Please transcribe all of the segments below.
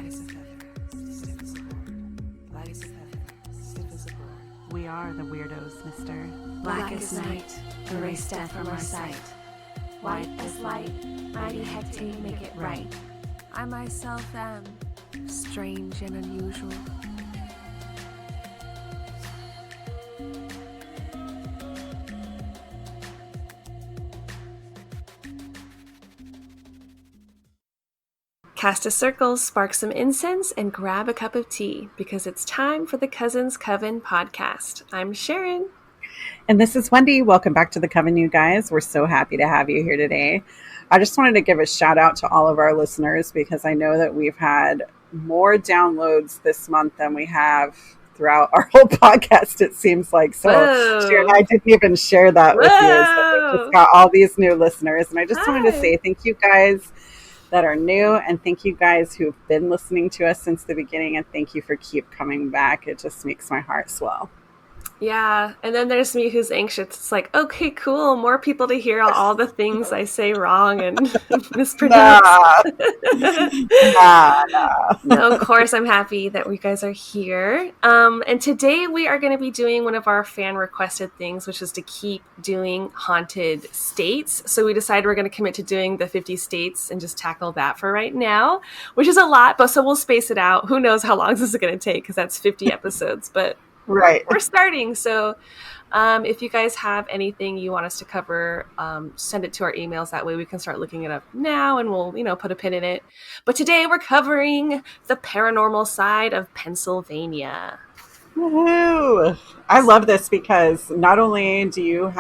Light as a feather, stiff as a board. Light as a feather, stiff as a board. We are the weirdos, mister. Black as night, erase death from our sight. White as light, mighty hectate make it right. I myself am strange and unusual. Cast a circle, spark some incense, and grab a cup of tea because it's time for the Cousins Coven podcast. I'm Sharon. And this is Wendy. Welcome back to the Coven, you guys. We're so happy to have you here today. I just wanted to give a shout out to all of our listeners because I know that we've had more downloads this month than we have throughout our whole podcast, it seems like. So Sharon, I didn't even share that with you. So we just got all these new listeners. And I just wanted to say thank you guys that are new, and thank you guys who've been listening to us since the beginning, and thank you for keep coming back. It just makes my heart swell. Yeah, and then there's me who's anxious. It's like, okay, cool, more people to hear all the things I say wrong and mispronounce. No, of course, I'm happy that you guys are here. And today we are going to be doing one of our fan-requested things, which is to keep doing haunted states. So we decided we're going to commit to doing the 50 states and just tackle that for right now, which is a lot, but so we'll space it out. Who knows how long this is going to take because that's 50 episodes, but right. We're starting. So if you guys have anything you want us to cover, send it to our emails. That way we can start looking it up now and we'll, put a pin in it. But today we're covering the paranormal side of Pennsylvania. Woohoo! I love this because not only do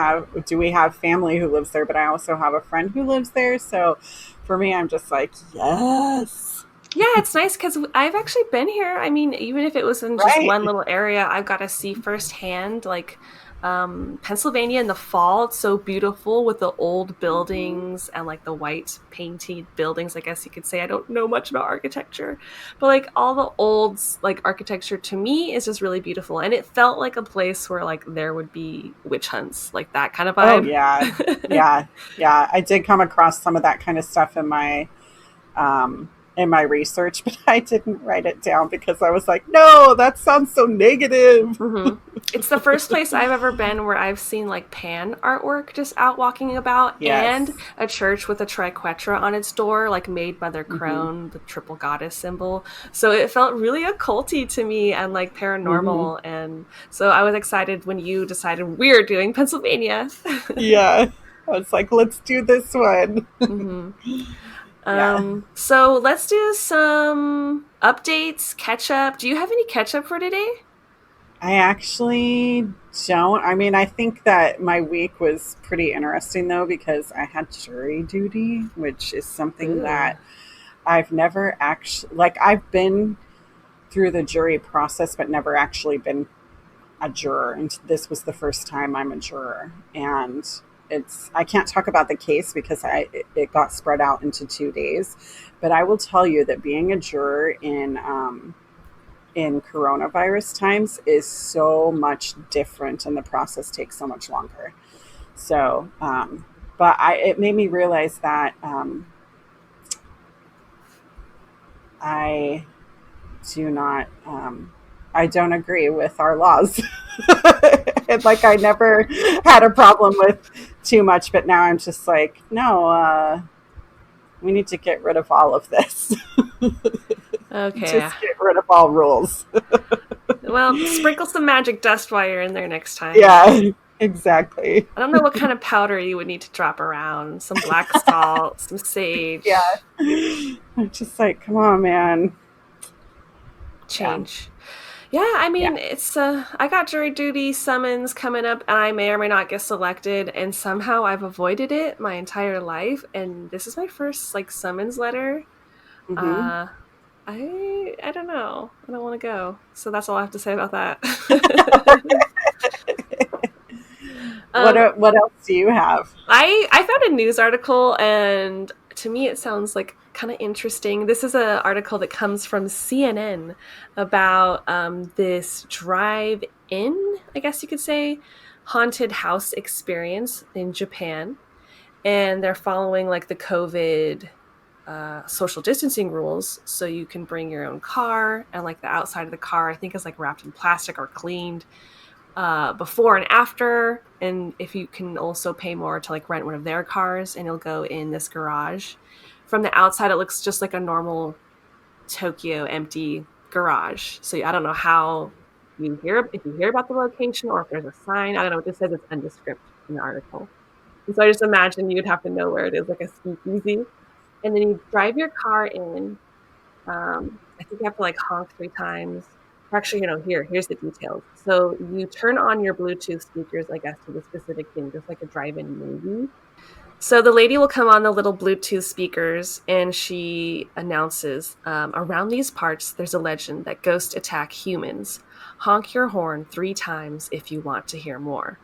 we have family who lives there, but I also have a friend who lives there. So for me, I'm just like, yes. Yeah, it's nice because I've actually been here. I mean, even if it was in just one little area, I've got to see firsthand, Pennsylvania in the fall. It's so beautiful with the old buildings and the white painted buildings, I guess you could say. I don't know much about architecture, but all the old architecture to me is just really beautiful. And it felt like a place where there would be witch hunts, like that kind of vibe. Oh yeah. Yeah. I did come across some of that kind of stuff in my research, but I didn't write it down because I was like, no, that sounds so negative. Mm-hmm. It's the first place I've ever been where I've seen pan artwork just out walking about, and a church with a triquetra on its door, made by their crone, the triple goddess symbol. So it felt really occulty to me and paranormal. And so I was excited when you decided we're doing Pennsylvania. Yeah. I was like, let's do this one. So let's do some updates, catch up. Do you have any catch up for today? I actually don't. I mean, I think that my week was pretty interesting though, because I had jury duty, which is something that I've never actually, I've been through the jury process, but never actually been a juror. And this was the first time I'm a juror. And I can't talk about the case because it got spread out into 2 days, but I will tell you that being a juror in coronavirus times is so much different and the process takes so much longer. So, but it made me realize that I don't agree with our laws. I never had a problem with too much, but now I'm just like, no, we need to get rid of all of this. Okay. Just get rid of all rules. Well, sprinkle some magic dust while you're in there next time. Yeah, exactly. I don't know what kind of powder you would need to drop around. Some black salt, some sage. Yeah. I'm just like, come on, man. Change. Yeah, I mean, it's I got jury duty summons coming up, and I may or may not get selected, and somehow I've avoided it my entire life, and this is my first summons letter. I don't know. I don't want to go. So that's all I have to say about that. What else do you have? I found a news article, and to me it sounds kind of interesting. This is an article that comes from CNN about this drive-in, I guess you could say, haunted house experience in Japan. And they're following the COVID social distancing rules, so you can bring your own car, and like the outside of the car I think is like wrapped in plastic or cleaned before and after. And if you can also pay more to like rent one of their cars, and you'll go in this garage. From the outside it looks just like a normal Tokyo empty garage. So I don't know how if you hear about the location or if there's a sign. I don't know. It just says it's undescript in the article. And so I just imagine you'd have to know where it is, like a speakeasy. And then you drive your car in. I think you have to like honk 3 times. Actually, here's the details. So you turn on your Bluetooth speakers, I guess, to the specific thing, just like a drive-in movie. So the lady will come on the little Bluetooth speakers, and she announces, around these parts, there's a legend that ghosts attack humans. Honk your horn 3 times if you want to hear more.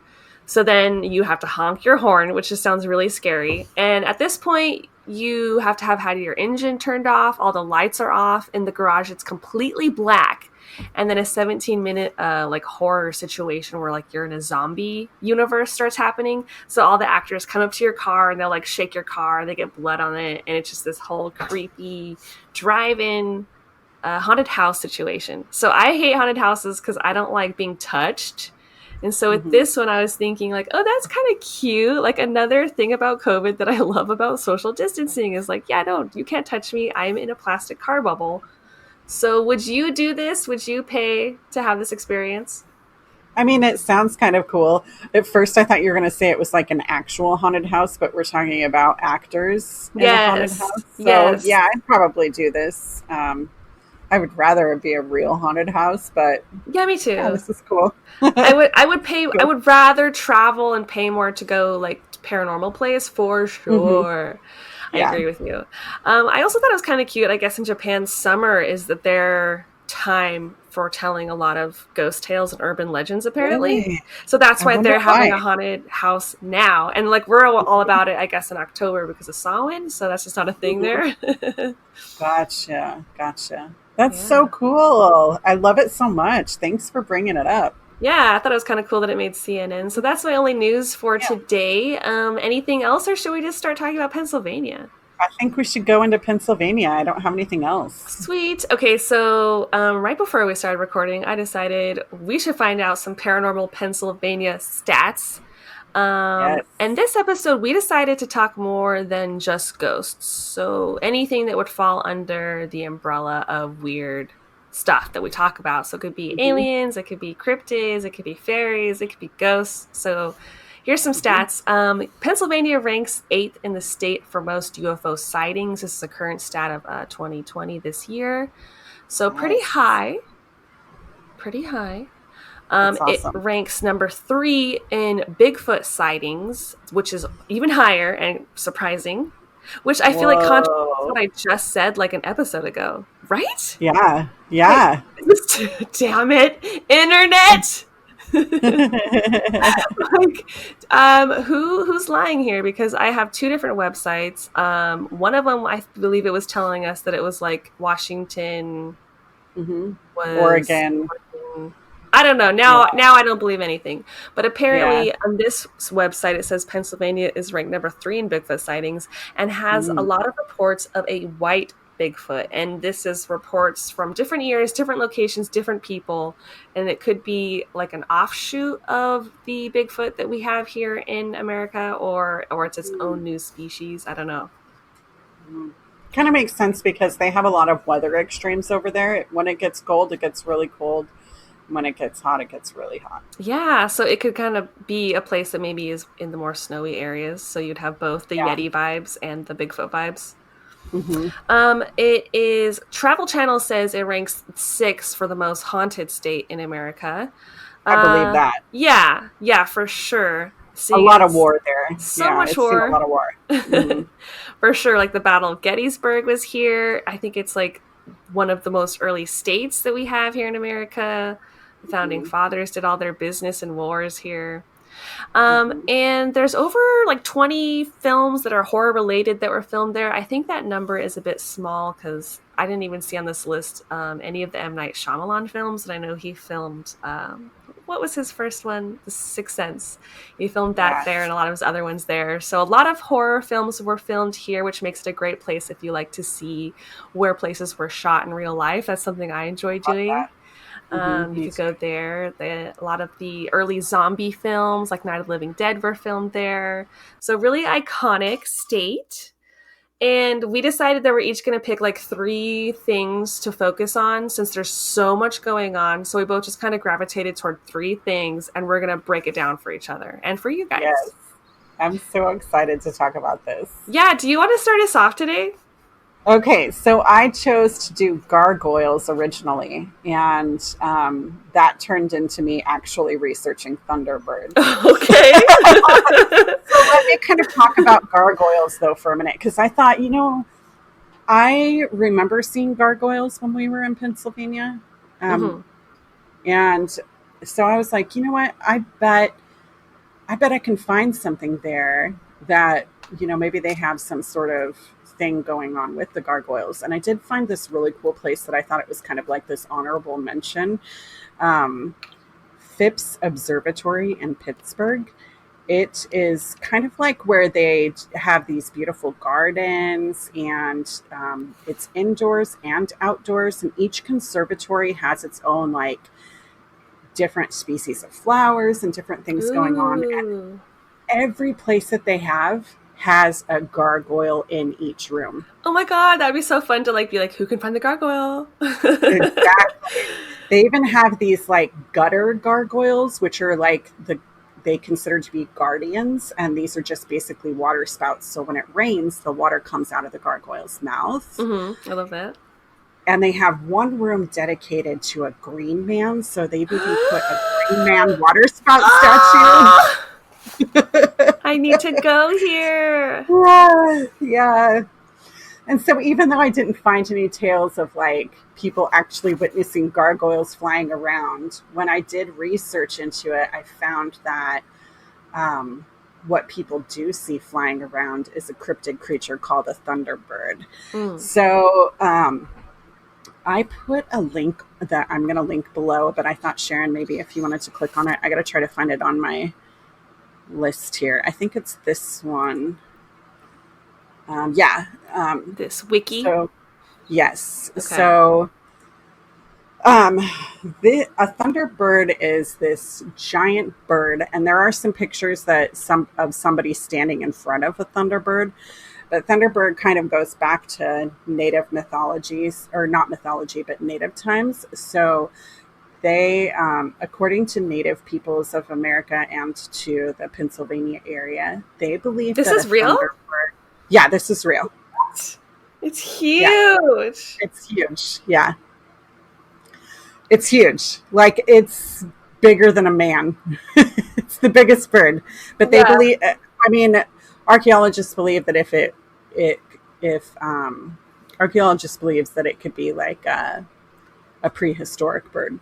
So then you have to honk your horn, which just sounds really scary. And at this point, you have to have had your engine turned off. All the lights are off. In the garage, it's completely black. And then a 17-minute like horror situation where like you're in a zombie universe starts happening. So all the actors come up to your car and they'll like shake your car. They get blood on it. And it's just this whole creepy drive-in haunted house situation. So I hate haunted houses because I don't like being touched. And so with this one, I was thinking like, oh, that's kind of cute. Like another thing about COVID that I love about social distancing is like, you can't touch me. I'm in a plastic car bubble. So would you do this? Would you pay to have this experience? I mean, it sounds kind of cool. At first, I thought you were going to say it was like an actual haunted house, but we're talking about actors in a haunted house. So yeah, I'd probably do this. I would rather it be a real haunted house, but yeah, me too. Yeah, this is cool. I would pay. Cool. I would rather travel and pay more to go like paranormal place for sure. I agree with you. I also thought it was kind of cute. I guess in Japan, summer is their time for telling a lot of ghost tales and urban legends, apparently. Really? So that's why they're having a haunted house now. And like we're all about it, I guess, in October because of Samhain. So that's just not a thing there. Gotcha. That's so cool. I love it so much. Thanks for bringing it up. Yeah, I thought it was kind of cool that it made CNN. So that's my only news for today. Anything else, or should we just start talking about Pennsylvania? I think we should go into Pennsylvania. I don't have anything else. Sweet. Okay, so right before we started recording, I decided we should find out some paranormal Pennsylvania stats. And this episode, we decided to talk more than just ghosts. So anything that would fall under the umbrella of weird stuff that we talk about. So it could be aliens, it could be cryptids, it could be fairies, it could be ghosts. So here's some stats. Pennsylvania ranks 8th in the state for most UFO sightings. This is a current stat of 2020 this year. So pretty high. Awesome. It ranks number 3 in Bigfoot sightings, which is even higher and surprising, which I feel like contradicts what I just said like an episode ago, right? Yeah. Damn it, internet! Who's lying here? Because I have 2 different websites. One of them, I believe it was telling us that it was like Washington, was Oregon. I don't know. Now I don't believe anything. But apparently on this website, it says Pennsylvania is ranked number 3 in Bigfoot sightings and has a lot of reports of a white Bigfoot. And this is reports from different years, different locations, different people. And it could be like an offshoot of the Bigfoot that we have here in America, or it's its own new species. I don't know. Kind of makes sense because they have a lot of weather extremes over there. When it gets cold, it gets really cold. When it gets hot, it gets really hot. Yeah, so it could kind of be a place that maybe is in the more snowy areas. So you'd have both the Yeti vibes and the Bigfoot vibes. It is, Travel Channel says it ranks 6 for the most haunted state in America. I believe that. Yeah, for sure. A lot of war there. So much war. A lot of war. For sure, like the Battle of Gettysburg was here. I think it's like one of the most early states that we have here in America. The founding fathers did all their business and wars here. And there's over like 20 films that are horror related that were filmed there. I think that number is a bit small because I didn't even see on this list any of the M. Night Shyamalan films. And I know he filmed what was his first one? The Sixth Sense. He filmed that Yes. there and a lot of his other ones there. So a lot of horror films were filmed here, which makes it a great place if you like to see where places were shot in real life. That's something I enjoy doing. You could go there. A lot of the early zombie films, like Night of the Living Dead, were filmed there. So really iconic state. And we decided that we're each going to pick like 3 things to focus on since there's so much going on. So we both just kind of gravitated toward 3 things, and we're going to break it down for each other and for you guys. Yes. I'm so excited to talk about this. Yeah. Do you want to start us off today? Okay, so I chose to do gargoyles originally, and that turned into me actually researching Thunderbird. Okay. So let me kind of talk about gargoyles, though, for a minute, because I thought, I remember seeing gargoyles when we were in Pennsylvania. And so I was like, you know what? I bet I can find something there that, maybe they have some sort of thing going on with the gargoyles. And I did find this really cool place that I thought it was kind of like this honorable mention. Phipps Observatory in Pittsburgh. It is kind of like where they have these beautiful gardens, and it's indoors and outdoors. And each conservatory has its own like different species of flowers and different things going on. And every place that they have has a gargoyle in each room. Oh my God, that'd be so fun to be like, who can find the gargoyle? Exactly. They even have these like gutter gargoyles, which are like they consider to be guardians, and these are just basically water spouts. So when it rains, the water comes out of the gargoyle's mouth. I love that. And they have one room dedicated to a green man. So they've even put a green man water spout statue. I need to go here. Yeah. And so even though I didn't find any tales of like people actually witnessing gargoyles flying around, when I did research into it, I found that what people do see flying around is a cryptid creature called a Thunderbird. So I put a link that I'm going to link below, but I thought, Sharon, maybe if you wanted to click on it, I got to try to find it on my list here. I think it's this one. This wiki. So, yes. Okay. So, a Thunderbird is this giant bird, and there are some pictures that somebody standing in front of a Thunderbird. But Thunderbird kind of goes back to native mythologies, or not mythology, but native times. So they, according to Native peoples of America and to the Pennsylvania area, they believe this that is real. Yeah, this is real. It's huge. Yeah. It's huge. Yeah. It's huge. Like, it's bigger than a man. It's the biggest bird. But they believe, archaeologists believe that archaeologists believes that it could be like a prehistoric bird.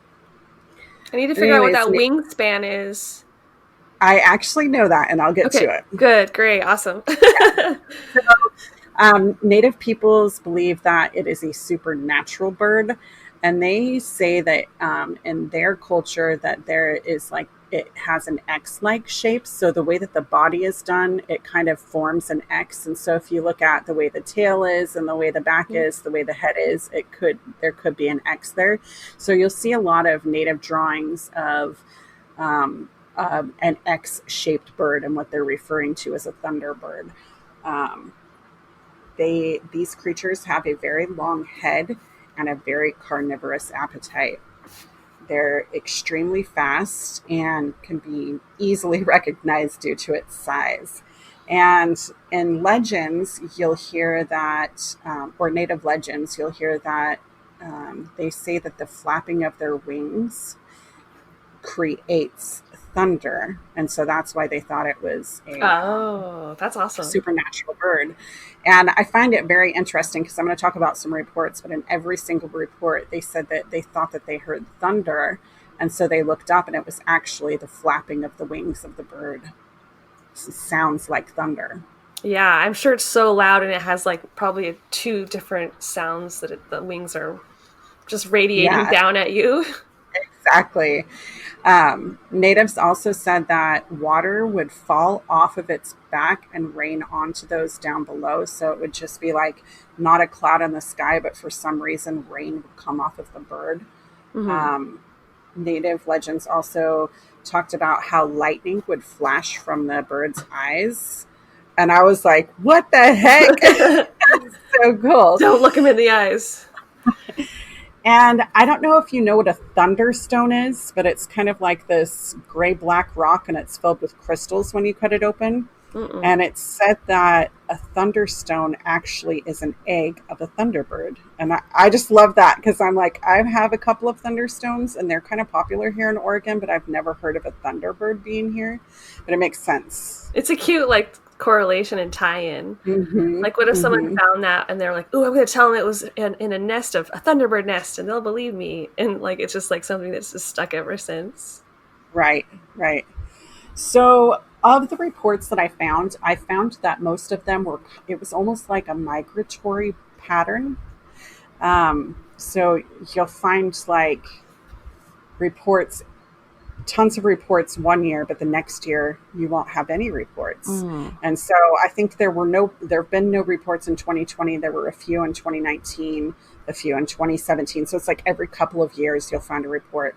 I need to figure out what that wingspan is. I actually know that, and I'll get to it. Good, great, awesome. Native peoples believe that it is a supernatural bird, and they say that in their culture that there is like, it has an X-like shape. So the way that the body is done, it kind of forms an X. And so if you look at the way the tail is and the way the back is, the way the head is, there could be an X there. So you'll see a lot of native drawings of an X-shaped bird, and what they're referring to as a Thunderbird. These creatures have a very long head and a very carnivorous appetite. They're extremely fast and can be easily recognized due to its size. And in legends, you'll hear that, or native legends, you'll hear that they say that the flapping of their wings creates thunder. And so that's why they thought it was that's awesome. Supernatural bird. And I find it very interesting because I'm going to talk about some reports, but in every single report, they said that they thought that they heard thunder. And so they looked up, and it was actually the flapping of the wings of the bird. It sounds like thunder. Yeah, I'm sure it's so loud, and it has like probably 2 different sounds that the wings are just radiating down at you. Exactly. Natives also said that water would fall off of its back and rain onto those down below. So it would just be like not a cloud in the sky, but for some reason, rain would come off of the bird. Mm-hmm. Native legends also talked about how lightning would flash from the bird's eyes. And I was like, what the heck? So cool. Don't look him in the eyes. And I don't know if you know what a thunderstone is, but it's kind of like this gray-black rock, and it's filled with crystals when you cut it open. Mm-mm. And it's said that a thunderstone actually is an egg of a thunderbird. And I just love that because I'm like, I have a couple of thunderstones, and they're kind of popular here in Oregon, but I've never heard of a thunderbird being here. But it makes sense. It's a cute, like, correlation and tie-in. Mm-hmm. Like, what if someone found that and they're like, "Oh, I'm going to tell them it was in a nest of a thunderbird nest, and they'll believe me." And like, it's just like something that's just stuck ever since. Right, right. So, of the reports that I found that most of them were, it was almost like a migratory pattern. So you'll find like reports, tons of reports one year, but the next year you won't have any reports. And so I think there have been no reports in 2020. There were a few in 2019, a few in 2017. So it's like every couple of years you'll find a report.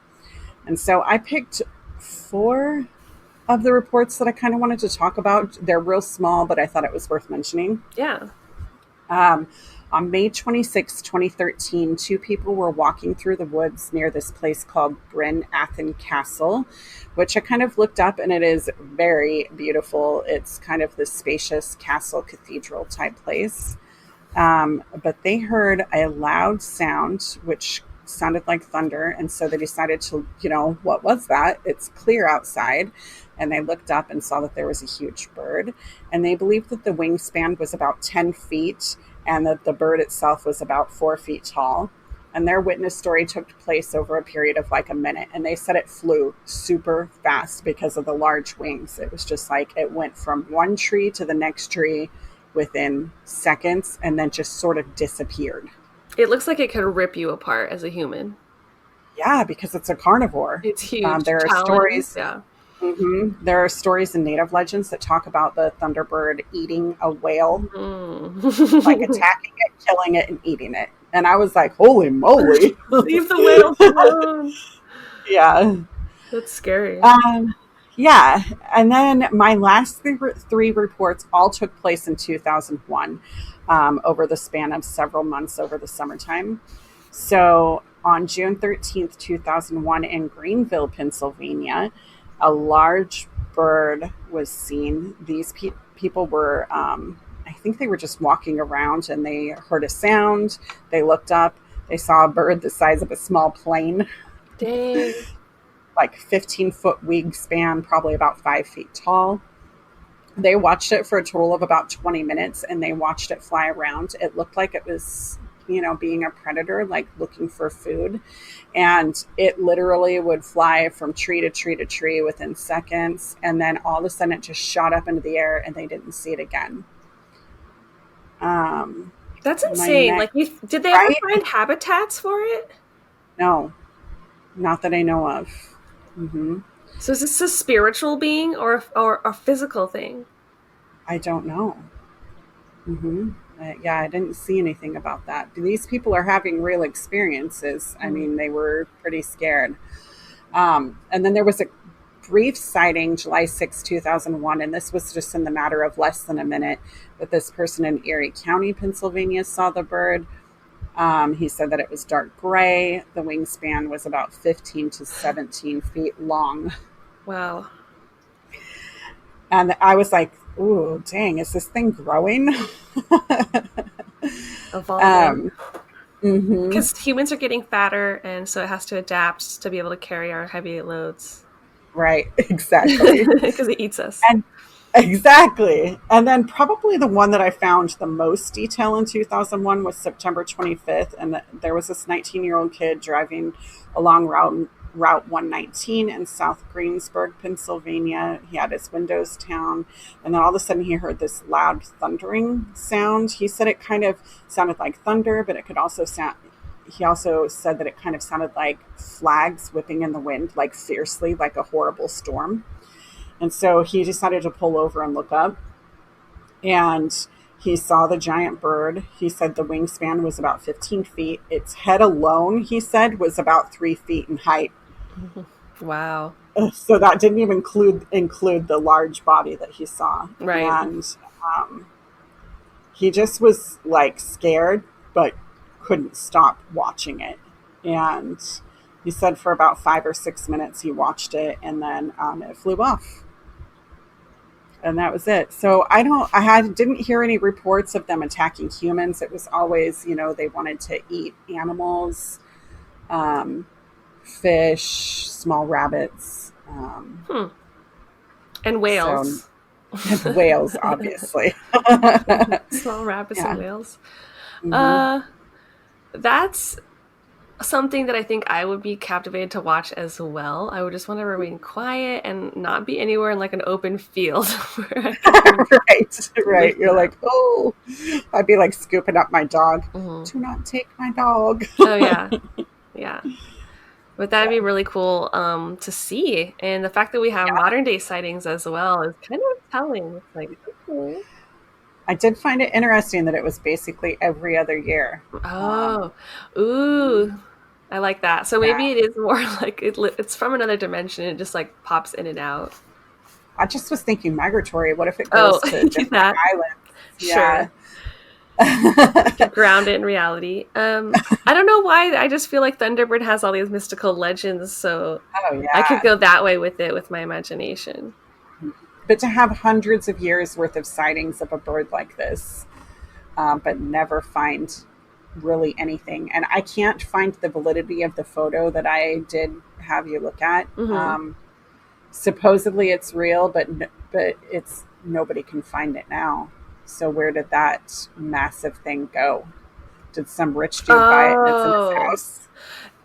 And so I picked 4 of the reports that I kind of wanted to talk about. They're real small, but I thought it was worth mentioning. Yeah. On May 26, 2013, 2 people were walking through the woods near this place called Bryn, Athen Castle, which I kind of looked up, and it is very beautiful. It's kind of this spacious castle cathedral type place. But they heard a loud sound, which sounded like thunder. And so they decided to, what was that? It's clear outside. And they looked up and saw that there was a huge bird. And they believed that the wingspan was about 10 feet and that the bird itself was about 4 feet tall. And their witness story took place over a period of like a minute. And they said it flew super fast because of the large wings. It was just like it went from one tree to the next tree within seconds and then just sort of disappeared. It looks like it could rip you apart as a human. Yeah, because it's a carnivore. It's huge. There are stories. Yeah. Mm-hmm. There are stories in native legends that talk about the thunderbird eating a whale, like attacking it, killing it, and eating it. And I was like, holy moly. Leave the whales alone. Yeah. That's scary. Yeah. And then my last 3 reports all took place in 2001, over the span of several months over the summertime. So on June 13th, 2001 in Greenville, Pennsylvania, a large bird was seen. These people were, I think they were just walking around and they heard a sound. They looked up. They saw a bird the size of a small plane. Dang. Like 15-foot wingspan, probably about 5 feet tall. They watched it for a total of about 20 minutes and they watched it fly around. It looked like it was, being a predator, like looking for food. And it literally would fly from tree to tree to tree within seconds. And then all of a sudden it just shot up into the air and they didn't see it again. That's insane. Did they ever find habitats for it? No, not that I know of. Mm-hmm. So is this a spiritual being or a physical thing? I don't know. Mm-hmm. I didn't see anything about that. These people are having real experiences. I mean, they were pretty scared. And then there was a brief sighting July 6, 2001, and this was just in the matter of less than a minute. But this person in Erie County, Pennsylvania, saw the bird. He said that it was dark gray. The wingspan was about 15 to 17 feet long. Wow. And I was like, ooh, dang, is this thing growing? Evolving. Because humans are getting fatter, and so it has to adapt to be able to carry our heavy loads. Right, exactly. Because it eats us. And exactly. And then probably the one that I found the most detail in 2001 was September 25th. And there was this 19-year-old kid driving along Route 119 in South Greensburg, Pennsylvania. He had his windows down, and then all of a sudden he heard this loud thundering sound. He said it kind of sounded like thunder, but it could also sound, he also said that it kind of sounded like flags whipping in the wind, like fiercely, like a horrible storm. And so he decided to pull over and look up. And he saw the giant bird. He said the wingspan was about 15 feet. Its head alone, he said, was about 3 feet in height. Wow. So that didn't even include the large body that he saw. Right. And he just was like scared, but couldn't stop watching it. And he said for about 5 or 6 minutes he watched it, and then it flew off. And that was it. So didn't hear any reports of them attacking humans. It was always, they wanted to eat animals, fish, small rabbits. And whales. And whales, obviously. Small rabbits and whales. Mm-hmm. That's something that I think I would be captivated to watch as well. I would just want to remain quiet and not be anywhere in like an open field. Right. You're like, oh, I'd be like scooping up my dog. Mm-hmm. Do not take my dog. Oh, yeah. Yeah. But that'd be really cool to see. And the fact that we have modern day sightings as well is kind of telling. It's like, okay. I did find it interesting that it was basically every other year. Oh, ooh. I like that. So maybe it is more like it's from another dimension. It just like pops in and out. I just was thinking migratory. What if it goes to different islands? Sure. Ground it in reality. I don't know why. I just feel like Thunderbird has all these mystical legends. So I could go that way with it with my imagination. But to have hundreds of years worth of sightings of a bird like this, but never find really anything. And I can't find the validity of the photo that I did have you look at. Mm-hmm. Supposedly it's real, but it's nobody can find it now. So where did that massive thing go? Did some rich dude buy it and it's in his house?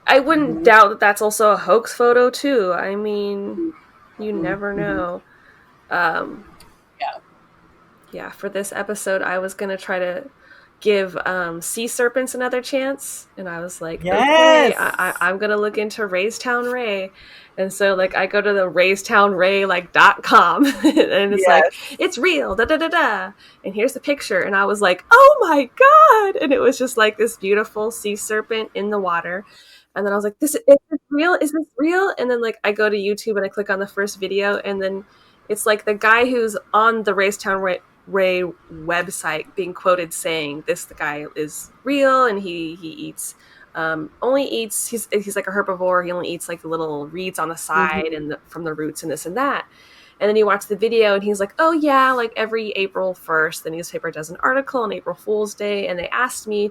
I wouldn't doubt that that's also a hoax photo too. I mean, you never know. Yeah, for this episode, I was going to try to give sea serpents another chance. And I was like, okay, I'm going to look into Raystown Ray. And so like I go to the RaystownRay .com and it's like, it's real, da-da-da-da. And here's the picture. And I was like, oh my God. And it was just like this beautiful sea serpent in the water. And then I was like, is this real? Is this real? And then like I go to YouTube and I click on the first video, and then it's like the guy who's on the Raystown Ray website being quoted saying the guy is real, and he eats only eats he's like a herbivore. He only eats like the little reeds on the side and from the roots and this and that. And then you watch the video and he's like, oh yeah, like every April 1st, the newspaper does an article on April Fool's Day, and they asked me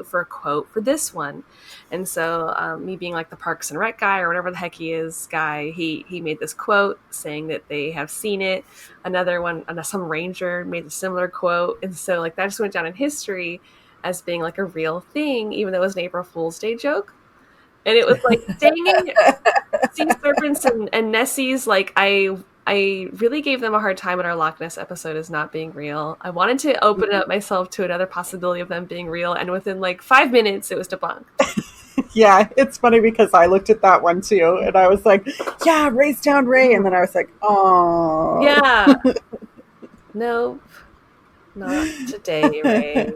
for a quote for this one. And so me being like the Parks and Rec guy or whatever the heck he is guy, he made this quote saying that they have seen it. Another one, some ranger made a similar quote. And so like that just went down in history as being like a real thing, even though it was an April Fool's Day joke. And it was like, dang it, sea serpents and Nessies, like I really gave them a hard time in our Loch Ness episode as not being real. I wanted to open up myself to another possibility of them being real, and within like 5 minutes, it was debunked. Yeah, it's funny because I looked at that one too, and I was like, yeah, Raystown Ray, and then I was like, oh. Yeah. Nope. Not today, Ray.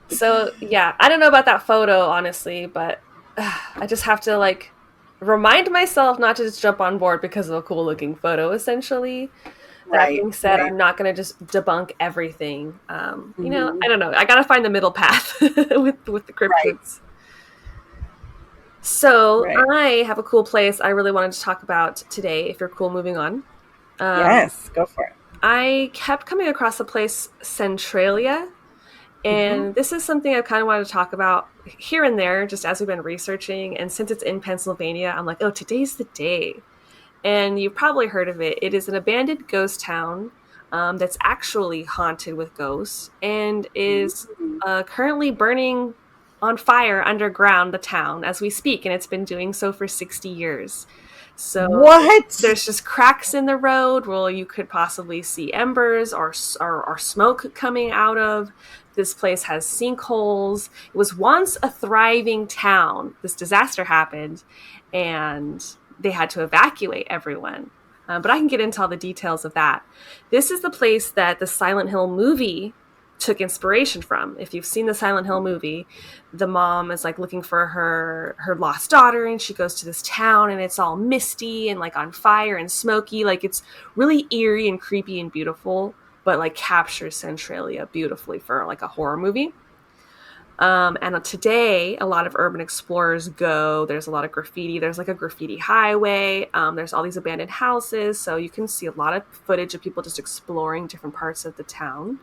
So, yeah, I don't know about that photo, honestly, but I just have to, like, remind myself not to just jump on board because of a cool looking photo, essentially. That being said, I'm not going to just debunk everything. You know, I don't know. I got to find the middle path with the cryptids. Right. So I have a cool place I really wanted to talk about today, if you're cool moving on. Yes, go for it. I kept coming across the place Centralia. And this is something I kind of wanted to talk about here and there, just as we've been researching. And since it's in Pennsylvania, I'm like, oh, today's the day. And you've probably heard of it. It is an abandoned ghost town that's actually haunted with ghosts and is currently burning on fire underground the town as we speak. And it's been doing so for 60 years. So what? there's just cracks in the road where you could possibly see embers or smoke coming out of. This place has sinkholes. It was once a thriving town. This disaster happened, and they had to evacuate everyone. But I can get into all the details of that. This is the place that the Silent Hill movie took inspiration from. If you've seen the Silent Hill movie, the mom is like looking for her lost daughter, and she goes to this town, and it's all misty and like on fire and smoky. Like it's really eerie and creepy and beautiful, but like captures Centralia beautifully for like a horror movie. And today, a lot of urban explorers go. There's a lot of graffiti. There's like a graffiti highway. There's all these abandoned houses. So you can see a lot of footage of people just exploring different parts of the town.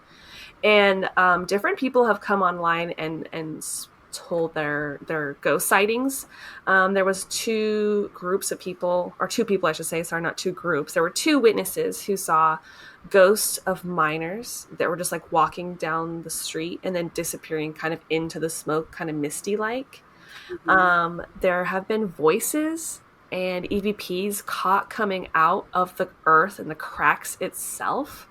And different people have come online and told their ghost sightings. There was two groups of people, or two people, I should say. Sorry, not two groups. There were two witnesses who saw ghosts of miners that were just like walking down the street and then disappearing kind of into the smoke, kind of misty like. There have been voices and EVPs caught coming out of the earth and the cracks itself.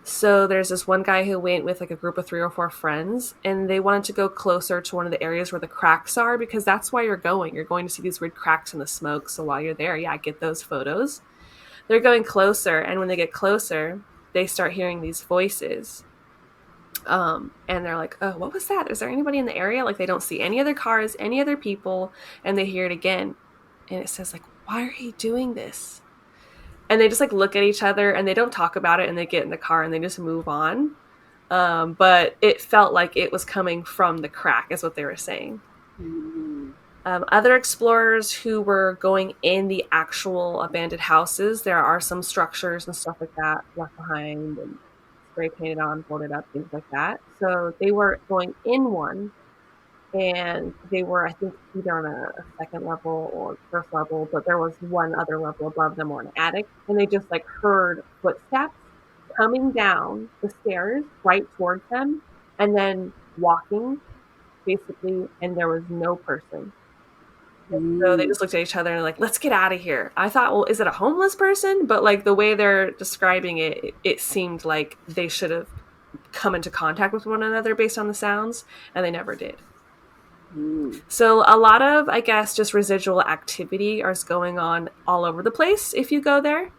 So there's this one guy who went with like a group of 3 or 4 friends, and they wanted to go closer to one of the areas where the cracks are, because that's why you're going. You're going to see these weird cracks in the smoke. So while you're there, get those photos. They're going closer, and when they get closer, they start hearing these voices. And they're like, oh, what was that? Is there anybody in the area? Like, they don't see any other cars, any other people, and they hear it again. And it says, like, why are you doing this? And they just, like, look at each other, and they don't talk about it, and they get in the car, and they just move on. But it felt like it was coming from the crack, is what they were saying. Other explorers who were going in the actual abandoned houses, there are some structures and stuff like that left behind and spray painted on, folded up, things like that. So they were going in one, and they were, I think, either on a second level or first level, but there was one other level above them, or an attic, and they just like heard footsteps coming down the stairs right towards them, and then walking basically, and there was no person. So they just looked at each other and like, let's get out of here. I thought, well, is it a homeless person? But like the way they're describing it, it seemed like they should have come into contact with one another based on the sounds, and they never did. So a lot of, I guess, just residual activity is going on all over the place if you go there.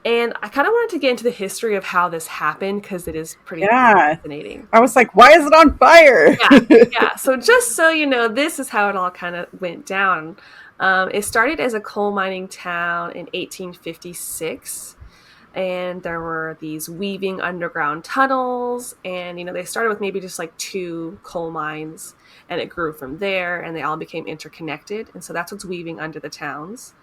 And I kind of wanted to get into the history of how this happened, because it is pretty fascinating. I was like, why is it on fire? Yeah. So just so you know, this is how it all kind of went down. It started as a coal mining town in 1856. And there were these weaving underground tunnels. And, they started with maybe just like 2 coal mines. And it grew from there. And they all became interconnected. And so that's what's weaving under the towns.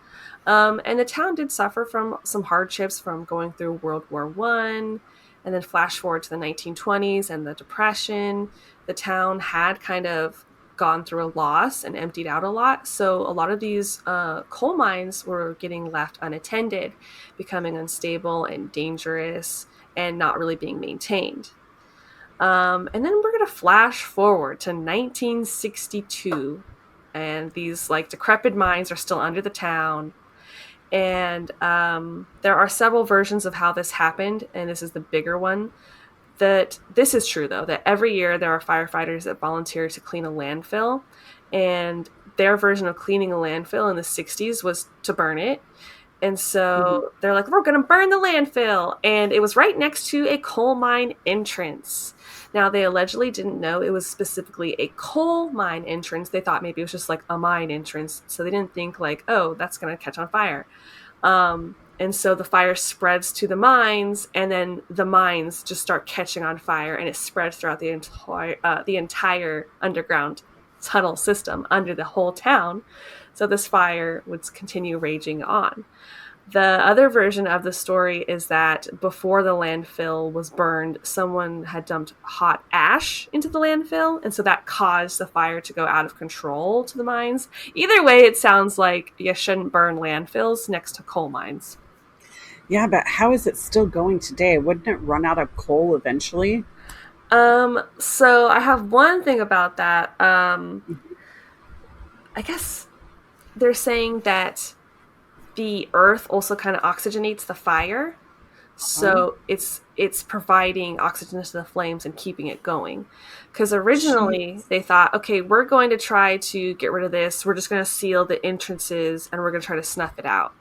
And the town did suffer from some hardships from going through World War I, and then flash forward to the 1920s and the Depression. The town had kind of gone through a loss and emptied out a lot. So a lot of these coal mines were getting left unattended, becoming unstable and dangerous and not really being maintained. And then we're going to flash forward to 1962, and these like decrepit mines are still under the town. And there are several versions of how this happened, and this is the bigger one. That this is true, though, that every year there are firefighters that volunteer to clean a landfill, and their version of cleaning a landfill in the 60s was to burn it. And so they're like, we're going to burn the landfill. And it was right next to a coal mine entrance. Now, they allegedly didn't know it was specifically a coal mine entrance. They thought maybe it was just like a mine entrance. So they didn't think like, oh, that's going to catch on fire. And so the fire spreads to the mines, and then the mines just start catching on fire, and it spreads throughout the entire underground tunnel system under the whole town. So this fire would continue raging on. The other version of the story is that before the landfill was burned, someone had dumped hot ash into the landfill, and so that caused the fire to go out of control to the mines. Either way, it sounds like you shouldn't burn landfills next to coal mines. Yeah, but how is it still going today? Wouldn't it run out of coal eventually? So I have one thing about that. I guess they're saying that the earth also kind of oxygenates the fire. So it's providing oxygen to the flames and keeping it going. Because originally they thought, okay, we're going to try to get rid of this. We're just going to seal the entrances and we're going to try to snuff it out.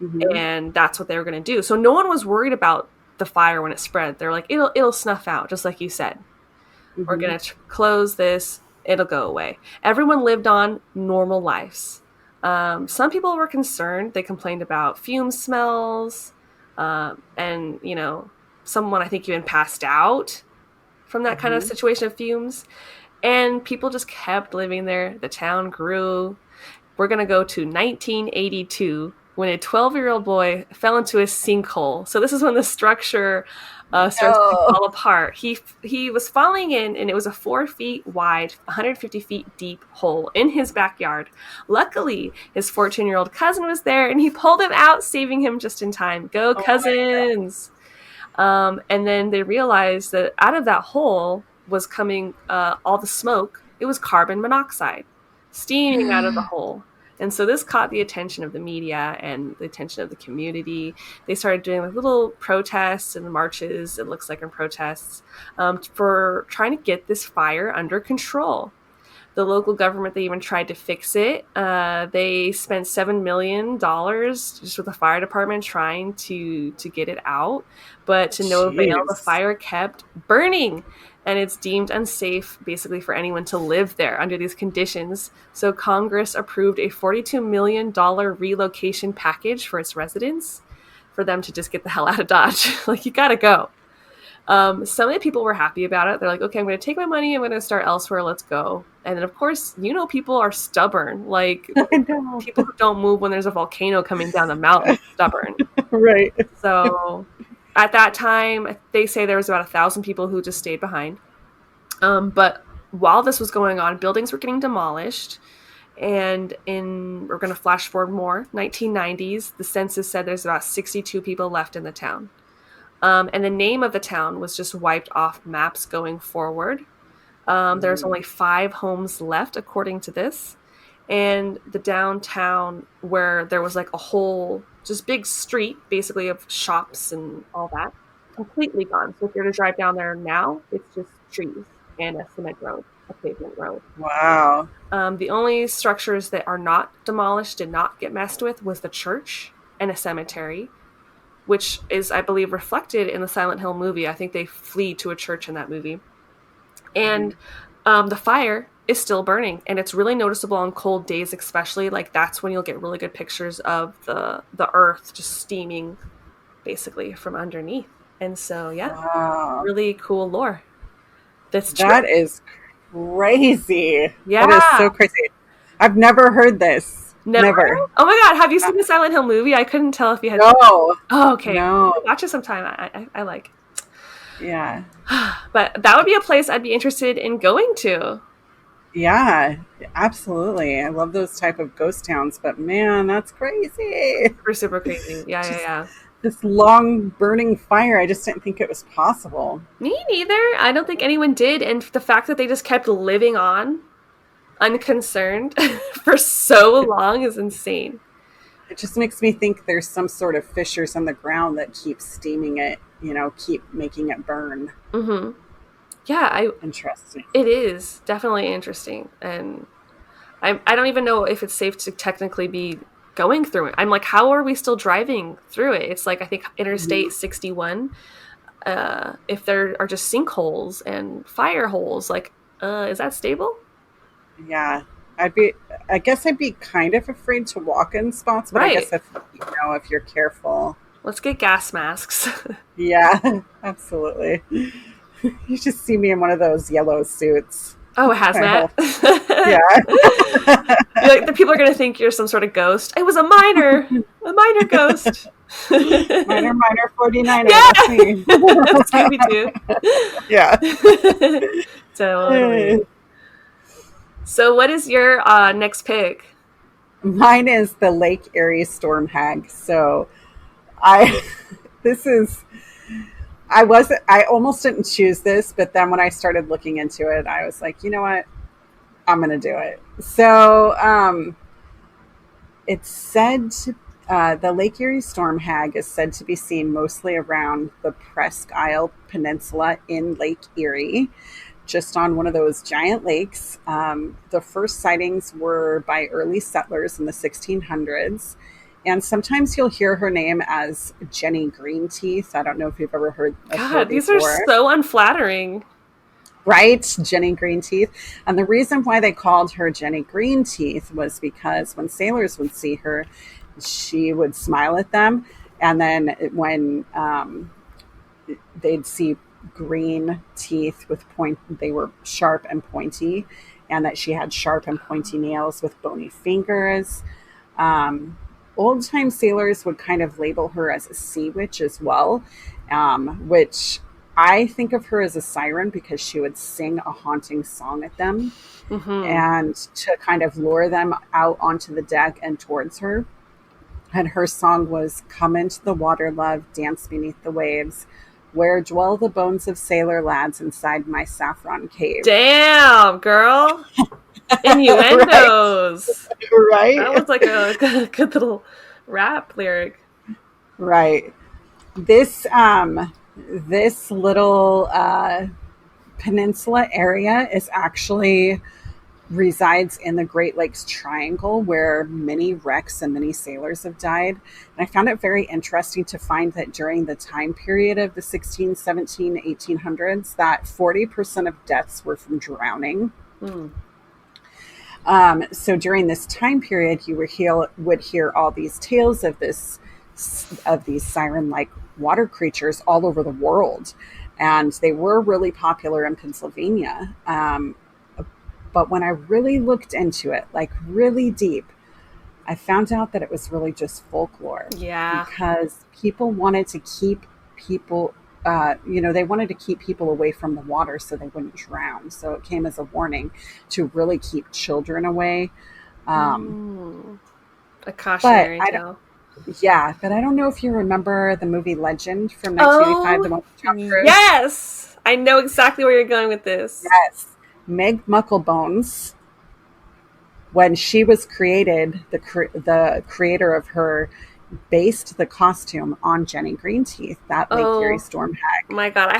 Mm-hmm. And that's what they were going to do. So no one was worried about the fire when it spread. They're like, it'll snuff out, just like you said. Mm-hmm. We're going to close this. It'll go away. Everyone lived on normal lives. Some people were concerned. They complained about fume smells. And, you know, someone I think even passed out from that kind of situation of fumes. And people just kept living there. The town grew. We're going to go to 1982 when a 12-year-old boy fell into a sinkhole. So this is when the structure starts to fall apart. He was falling in, and it was a 4 feet wide, 150 feet deep hole in his backyard. Luckily, his 14-year-old cousin was there, and he pulled him out, saving him just in time. Go cousins! And then they realized that out of that hole was coming all the smoke. It was carbon monoxide steaming out of the hole. And so this caught the attention of the media and the attention of the community. They started doing like little protests and marches, it looks like, in protests, for trying to get this fire under control. The local government, they even tried to fix it. They spent $7 million just with the fire department trying to get it out. But to no avail, the fire kept burning. And it's deemed unsafe, basically, for anyone to live there under these conditions. So Congress approved a $42 million relocation package for its residents for them to just get the hell out of Dodge. Like, you gotta go. Some of the people were happy about it. They're like, okay, I'm going to take my money. I'm going to start elsewhere. Let's go. And then, of course, you know, people are stubborn. Like, people who don't move when there's a volcano coming down the mountain, stubborn. Right. So at that time, they say there was about 1,000 people who just stayed behind. But while this was going on, buildings were getting demolished. And we're going to flash forward more, 1990s, the census said there's about 62 people left in the town. And the name of the town was just wiped off maps going forward. There's only 5 homes left, according to this. And the downtown, where there was like a whole just big street, basically, of shops and all that, completely gone. So if you're to drive down there now, it's just trees and a cement road, a pavement road. Wow. The only structures that are not demolished, did not get messed with, was the church and a cemetery, which is, I believe, reflected in the Silent Hill movie. I think they flee to a church in that movie. And the fire is still burning, and it's really noticeable on cold days, especially. Like, that's when you'll get really good pictures of the earth just steaming, basically, from underneath. And so, yeah, really cool lore. That is crazy. Yeah. That is so crazy. I've never heard this. Never. Oh my god, have you seen the Silent Hill movie? I couldn't tell if you had. No. Oh, okay. No. Watch it sometime. I like. Yeah. But that would be a place I'd be interested in going to. Yeah, absolutely. I love those type of ghost towns, but man, that's crazy. Super crazy. Yeah. This long burning fire, I just didn't think it was possible. Me neither. I don't think anyone did. And the fact that they just kept living on unconcerned for so long is insane. It just makes me think there's some sort of fissures in the ground that keep steaming it, keep making it burn. Mm-hmm. Yeah, interesting. It is definitely interesting, and I don't even know if it's safe to technically be going through it. I'm like, how are we still driving through it? It's like, I think Interstate 61. If there are just sinkholes and fire holes, like, is that stable? Yeah, I guess I'd be kind of afraid to walk in spots, but right. I guess if you're careful. Let's get gas masks. Yeah, absolutely. You just see me in one of those yellow suits. Oh, hazmat. Yeah. Like, the people are going to think you're some sort of ghost. It was a minor ghost. Minor 49er. Yeah. That's me. Scooby-Doo. Yeah. Totally. So what is your next pick? Mine is the Lake Erie Storm Hag. So I almost didn't choose this, but then when I started looking into it, I was like, you know what? I'm going to do it. So It's said to, the Lake Erie storm hag is said to be seen mostly around the Presque Isle Peninsula in Lake Erie, just on one of those giant lakes. The first sightings were by early settlers in the 1600s. And sometimes you'll hear her name as Jenny Greenteeth. I don't know if you've ever heard of her God, these before. are so unflattering. Right? Jenny Greenteeth. And the reason why they called her Jenny Greenteeth was because when sailors would see her, she would smile at them. And then when they'd see green teeth with they were sharp and pointy, and that she had sharp and pointy nails with bony fingers. Old time sailors would kind of label her as a sea witch as well, which I think of her as a siren because she would sing a haunting song at them and to kind of lure them out onto the deck and towards her. And her song was, "Come into the water, love, dance beneath the waves, where dwell the bones of sailor lads inside my saffron cave." Damn, girl. Innuendos. Right? That was like a good little rap lyric. Right. This this little peninsula area is actually resides in the Great Lakes Triangle, where many wrecks and many sailors have died. And I found it very interesting to find that during the time period of the 16, 17, 1800s, that 40% of deaths were from drowning. So during this time period, you would hear all these tales of these siren-like water creatures all over the world, and they were really popular in Pennsylvania. But when I really looked into it, like really deep, I found out that it was really just folklore. Yeah, because people wanted to keep people. They wanted to keep people away from the water so they wouldn't drown. So it came as a warning to really keep children away. a cautionary tale. Yeah, but I don't know if you remember the movie Legend from 1985, the one with Tom Cruise. Yes! I know exactly where you're going with this. Yes. Meg Mucklebones, when she was created, the creator of her based the costume on Jenny Greenteeth, that Lake Erie storm hag. My God,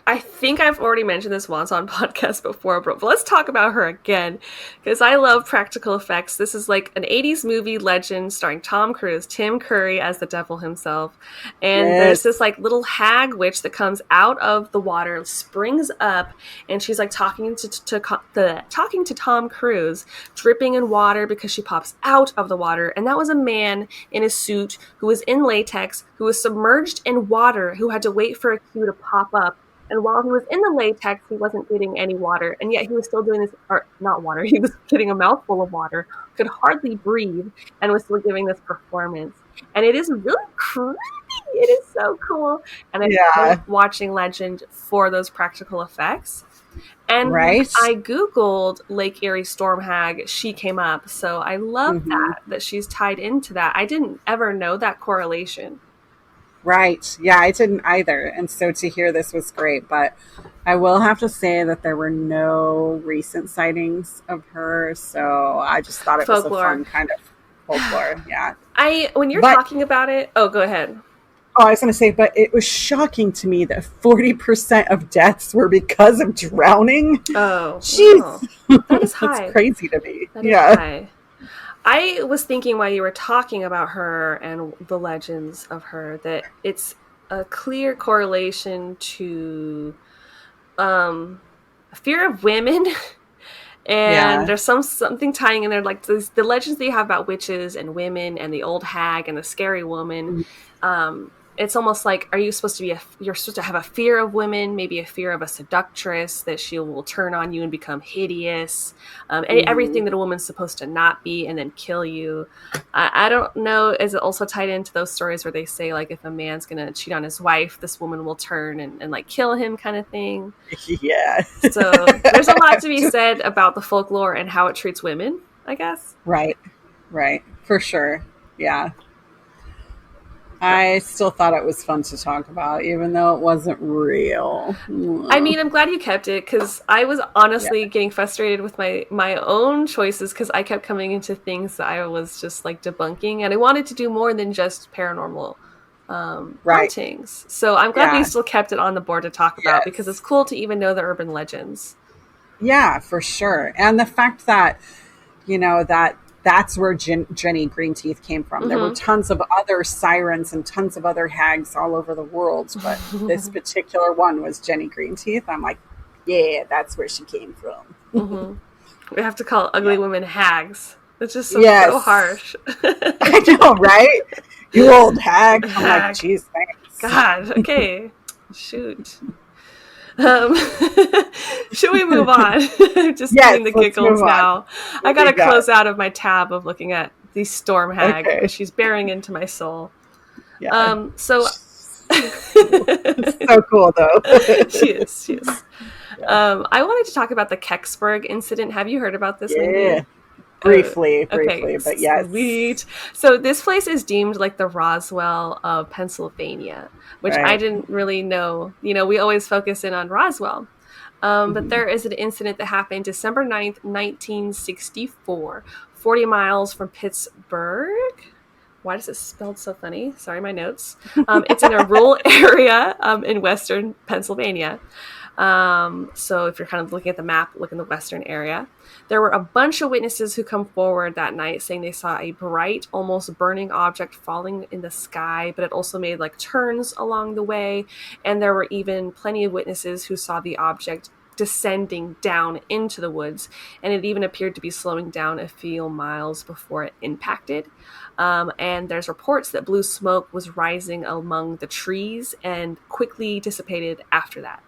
I think I've already mentioned this once on podcast before, but let's talk about her again, because I love practical effects. This is like an 80s movie Legend starring Tom Cruise, Tim Curry as the devil himself. And there's this like little hag witch that comes out of the water, springs up, and she's like talking to Tom Cruise, dripping in water because she pops out of the water. And that was a man in a suit who was in latex, who was submerged in water, who had to wait for a cue to pop up. And while he was in the latex, he wasn't getting any water. And yet he was still doing this, or not water, he was getting a mouthful of water, could hardly breathe, and was still giving this performance. And it is really creepy. It is so cool. And I love watching Legend for those practical effects. And when I Googled Lake Erie Storm Hag, she came up. So I love that she's tied into that. I didn't ever know that correlation. Right. Yeah, I didn't either. And so to hear this was great. But I will have to say that there were no recent sightings of her. So I just thought it was a fun kind of folklore. Yeah. When you're talking about it. Oh, go ahead. Oh, I was going to say, but it was shocking to me that 40% of deaths were because of drowning. Oh. Jeez. Wow. That is high. That's crazy to me. That is high. I was thinking while you were talking about her and the legends of her that it's a clear correlation to a fear of women. And there's something tying in there, like the legends that you have about witches and women and the old hag and the scary woman. It's almost like, are you supposed to be you're supposed to have a fear of women, maybe a fear of a seductress, that she will turn on you and become hideous, everything that a woman's supposed to not be, and then kill you. I don't know, is it also tied into those stories where they say, like, if a man's gonna cheat on his wife, this woman will turn and like kill him, kind of thing? Yeah. So there's a lot to be said about the folklore and how it treats women, I guess. Right. For sure. Yeah. I still thought it was fun to talk about, even though it wasn't real. I mean, I'm glad you kept it, because I was honestly Yeah. getting frustrated with my own choices, because I kept coming into things that I was just like debunking, and I wanted to do more than just paranormal Right. hauntings. So I'm glad we Yeah. still kept it on the board to talk about, because it's Yes. cool to even know the urban legends. Yeah, for sure. And the fact that, that's where Jenny Greenteeth came from. There were Mm-hmm. tons of other sirens and tons of other hags all over the world, but this particular one was Jenny Greenteeth. I'm like, yeah, that's where she came from. Mm-hmm. We have to call ugly Yeah. women hags. It's just so Yes. harsh. I know, right? You old hag. I'm like, Hag. geez, thanks. God. Okay. Shoot. Um, should we move on? Just Yes, doing the let's giggles move on. now. I What do gotta you got? close out of my tab of looking at the storm hag, because Okay. she's bearing into my soul. Yeah. So It's so cool, though. she is. She is. Yeah. I wanted to talk about the Keksburg incident. Have you heard about this, Yeah. Wendy? Briefly, Okay, but yes. sweet. So this place is deemed like the Roswell of Pennsylvania, which I Right. didn't really know. We always focus in on Roswell. But Mhm. there is an incident that happened December 9th, 1964, 40 miles from Pittsburgh. Why does it spelled so funny? Sorry, my notes. It's in a rural area in western Pennsylvania. So if you're kind of looking at the map, look in the western area. There were a bunch of witnesses who come forward that night saying they saw a bright, almost burning object falling in the sky, but it also made like turns along the way. And there were even plenty of witnesses who saw the object descending down into the woods, and it even appeared to be slowing down a few miles before it impacted. And there's reports that blue smoke was rising among the trees and quickly dissipated after that.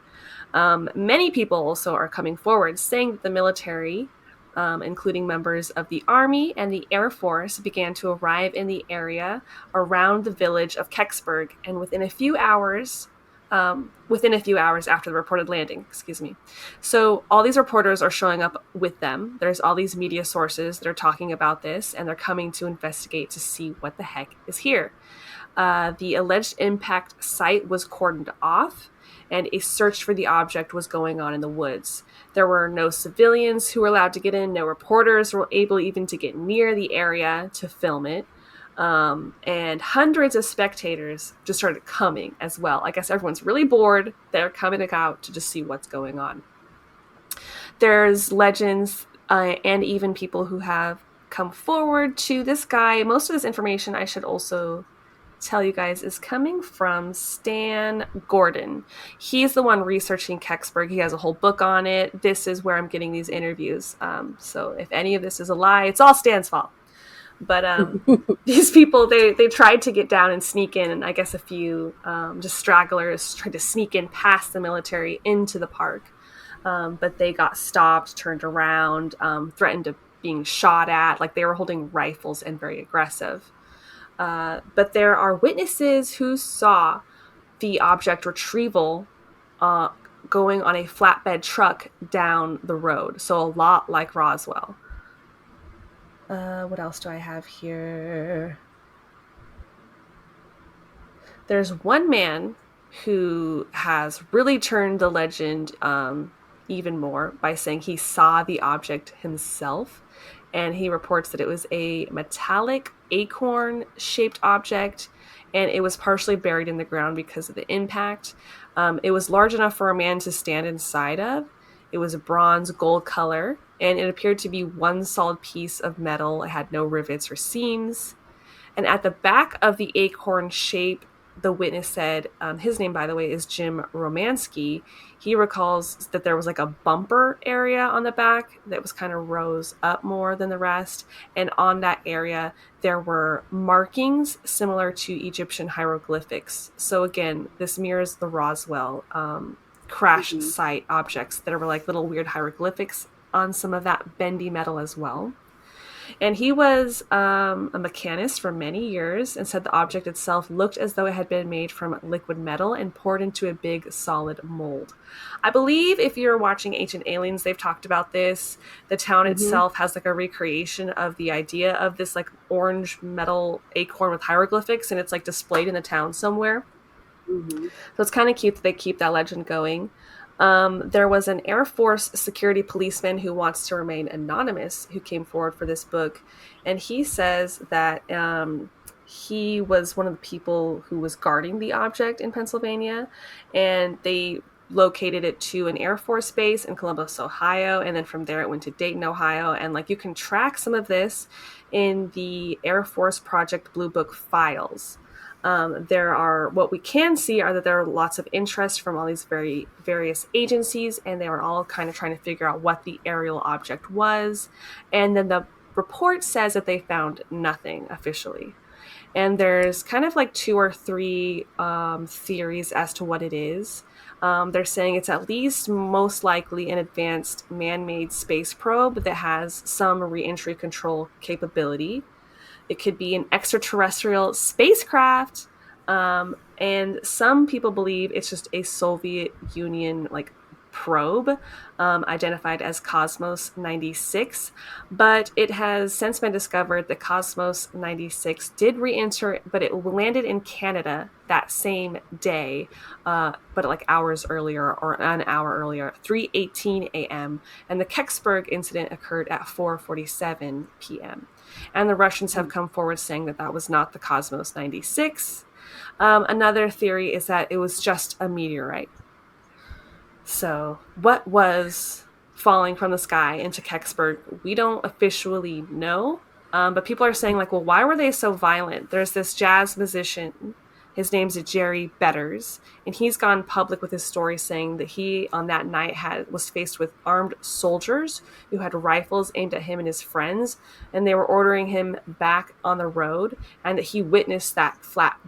Many people also are coming forward saying that the military, including members of the Army and the Air Force, began to arrive in the area around the village of Keksburg, and within a few hours after the reported landing, excuse me. So all these reporters are showing up with them. There's all these media sources that are talking about this, and they're coming to investigate to see what the heck is here. The alleged impact site was cordoned off, and a search for the object was going on in the woods. There were no civilians who were allowed to get in. No reporters were able even to get near the area to film it. And hundreds of spectators just started coming as well. I guess everyone's really bored. They're coming out to just see what's going on. There's legends and even people who have come forward to this guy. Most of this information, I should also tell you guys, is coming from Stan Gordon. He's the one researching Keksburg. He has a whole book on it. This is where I'm getting these interviews. So if any of this is a lie, it's all Stan's fault. But these people, they tried to get down and sneak in, and I guess a few just stragglers tried to sneak in past the military into the park. But they got stopped, turned around, threatened of being shot at. Like, they were holding rifles and very aggressive. But there are witnesses who saw the object retrieval going on a flatbed truck down the road. So a lot like Roswell. What else do I have here? There's one man who has really turned the legend even more by saying he saw the object himself. And he reports that it was a metallic acorn-shaped object, and it was partially buried in the ground because of the impact. It was large enough for a man to stand inside of. It was a bronze gold color, and it appeared to be one solid piece of metal. It had no rivets or seams. And at the back of the acorn shape, the witness said, his name, by the way, is Jim Romansky. He recalls that there was like a bumper area on the back that was kind of rose up more than the rest. And on that area, there were markings similar to Egyptian hieroglyphics. So again, this mirrors the Roswell crash site objects that were like little weird hieroglyphics on some of that bendy metal as well. And he was a mechanist for many years and said the object itself looked as though it had been made from liquid metal and poured into a big solid mold. I believe if you're watching Ancient Aliens, they've talked about this. The town itself has like a recreation of the idea of this like orange metal acorn with hieroglyphics, and it's like displayed in the town somewhere. So it's kind of cute that they keep that legend going. There was an Air Force security policeman who wants to remain anonymous who came forward for this book. And he says that he was one of the people who was guarding the object in Pennsylvania. And they located it to an Air Force base in Columbus, Ohio. And then from there it went to Dayton, Ohio. And like you can track some of this in the Air Force Project Blue Book files. What we can see are that there are lots of interest from all these various agencies, and they were all kind of trying to figure out what the aerial object was. And then the report says that they found nothing officially. And there's kind of like 2 or 3 theories as to what it is. They're saying it's at least most likely an advanced man-made space probe that has some re-entry control capability. It could be an extraterrestrial spacecraft. And some people believe it's just a Soviet Union like probe identified as Cosmos 96. But it has since been discovered that Cosmos 96 did re-enter, but it landed in Canada that same day, but like hours earlier or an hour earlier, 3:18 a.m. And the Keksburg incident occurred at 4:47 p.m. And the Russians have come forward saying that that was not the Cosmos 96. Another theory is that it was just a meteorite. So what was falling from the sky into Keksburg, we don't officially know. But people are saying like, well, why were they so violent? There's this jazz musician. His name's Jerry Betters, and he's gone public with his story saying that he, on that night, was faced with armed soldiers who had rifles aimed at him and his friends, and they were ordering him back on the road, and that he witnessed that flat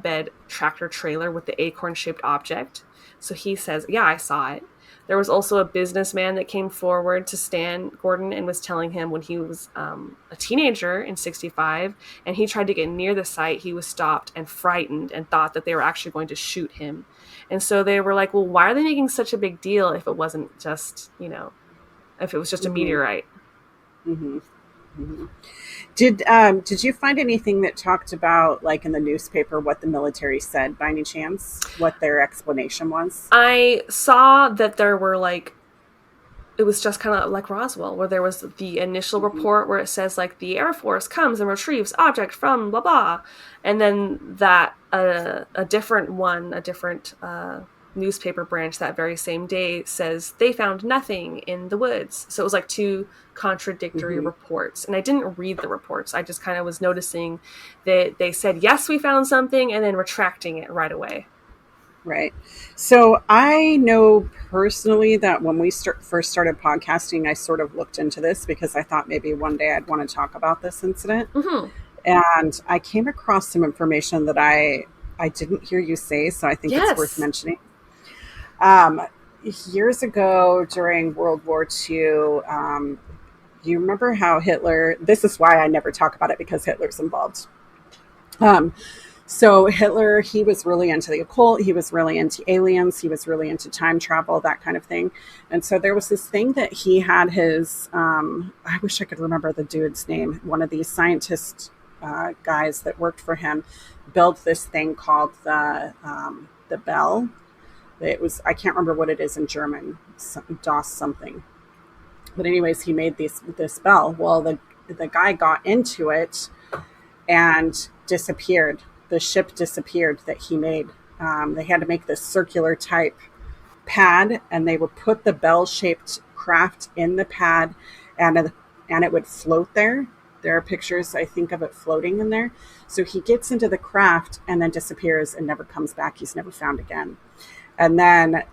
bed tractor trailer with the acorn-shaped object. So he says, yeah, I saw it. There was also a businessman that came forward to Stan Gordon and was telling him when he was a teenager in 65 and he tried to get near the site, he was stopped and frightened and thought that they were actually going to shoot him. And so they were like, well, why are they making such a big deal if it wasn't just, if it was just a meteorite? Did you find anything that talked about, like in the newspaper, what the military said by any chance? What their explanation was? I saw that there were it was just kind of like Roswell, where there was the initial report where it says like the Air Force comes and retrieves object from blah blah, and then that a different newspaper branch that very same day says they found nothing in the woods. So it was like 2 contradictory reports, and I didn't read the reports. I just kind of was noticing that they said, yes, we found something, and then retracting it right away. Right. So I know personally that when we first started podcasting, I sort of looked into this because I thought maybe one day I'd want to talk about this incident. And I came across some information that I didn't hear you say, so I think it's worth mentioning. Years ago during World War II, you remember how Hitler, this is why I never talk about it because Hitler's involved. So Hitler, he was really into the occult. He was really into aliens. He was really into time travel, that kind of thing. And so there was this thing that he had his, I wish I could remember the dude's name. One of these scientist guys that worked for him built this thing called the bell. It was, I can't remember what it is in German, DOS something. But anyways, he made this bell. Well, the guy got into it and disappeared. The ship disappeared that he made. They had to make this circular type pad, and they would put the bell-shaped craft in the pad, and it would float there. There are pictures, I think, of it floating in there. So he gets into the craft and then disappears and never comes back. He's never found again. And then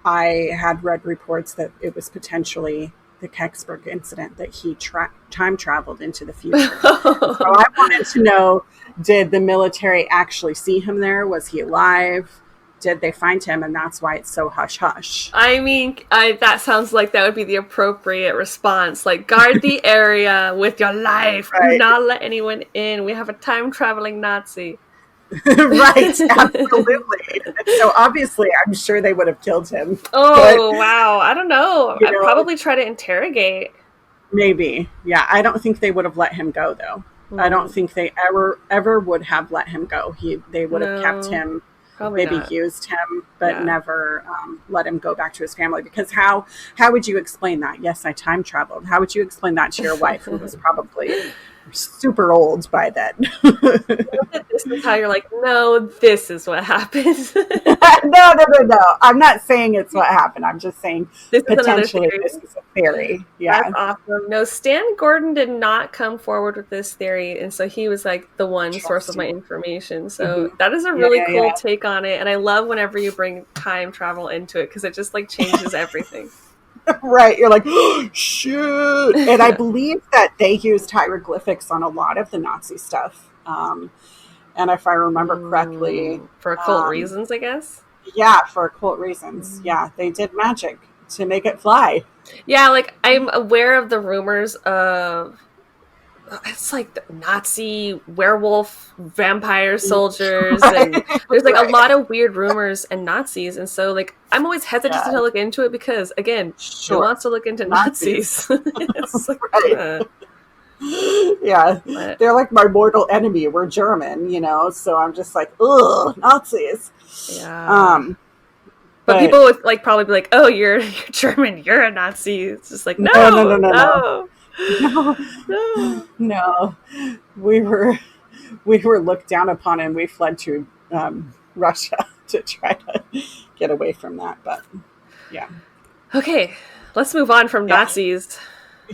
I had read reports that it was potentially the Keksburg incident, that he time traveled into the future. So I wanted to know, did the military actually see him there? Was he alive? did they find him, and that's why it's so hush hush. I mean, that sounds like that would be the appropriate response. Like, guard the area with your life. Right. Do not let anyone in. We have a time-traveling Nazi. Right, absolutely. So obviously, I'm sure they would have killed him. Oh, wow. I don't know. You I'd know, probably try to interrogate. Maybe. Yeah, I don't think they would have let him go, though. I don't think they ever would have let him go. They would have kept him, maybe not. used him, but never let him go back to his family. Because how would you explain that? Yes, I time traveled. How would you explain that to your wife, who was probably super old by then? This is how you're like, no, this is what happened. No. I'm not saying it's what happened. I'm just saying This is potentially this is a theory. Yeah. That's awesome. No, Stan Gordon did not come forward with this theory, and so he was like the one source of my information. So that is a really cool take on it, and I love whenever you bring time travel into it because it just like changes everything. Right, you're like, oh, shoot. And I believe that they used hieroglyphics on a lot of the Nazi stuff. And if I remember correctly, for occult reasons, I guess. Yeah, for occult reasons. Yeah, they did magic to make it fly. Yeah, like I'm aware of the rumors of it's like the Nazi werewolf vampire soldiers, and there's like a lot of weird rumors and Nazis, and so like I'm always hesitant to look into it because again, who wants to look into Nazis? It's like, yeah, they're like my mortal enemy. We're German, so I'm just like, ugh, Nazis. Yeah. But people would like probably be like, "Oh, you're German. You're a Nazi." It's just like, no. We were looked down upon, and we fled to Russia to try to get away from that. But yeah. Okay, let's move on from Nazis.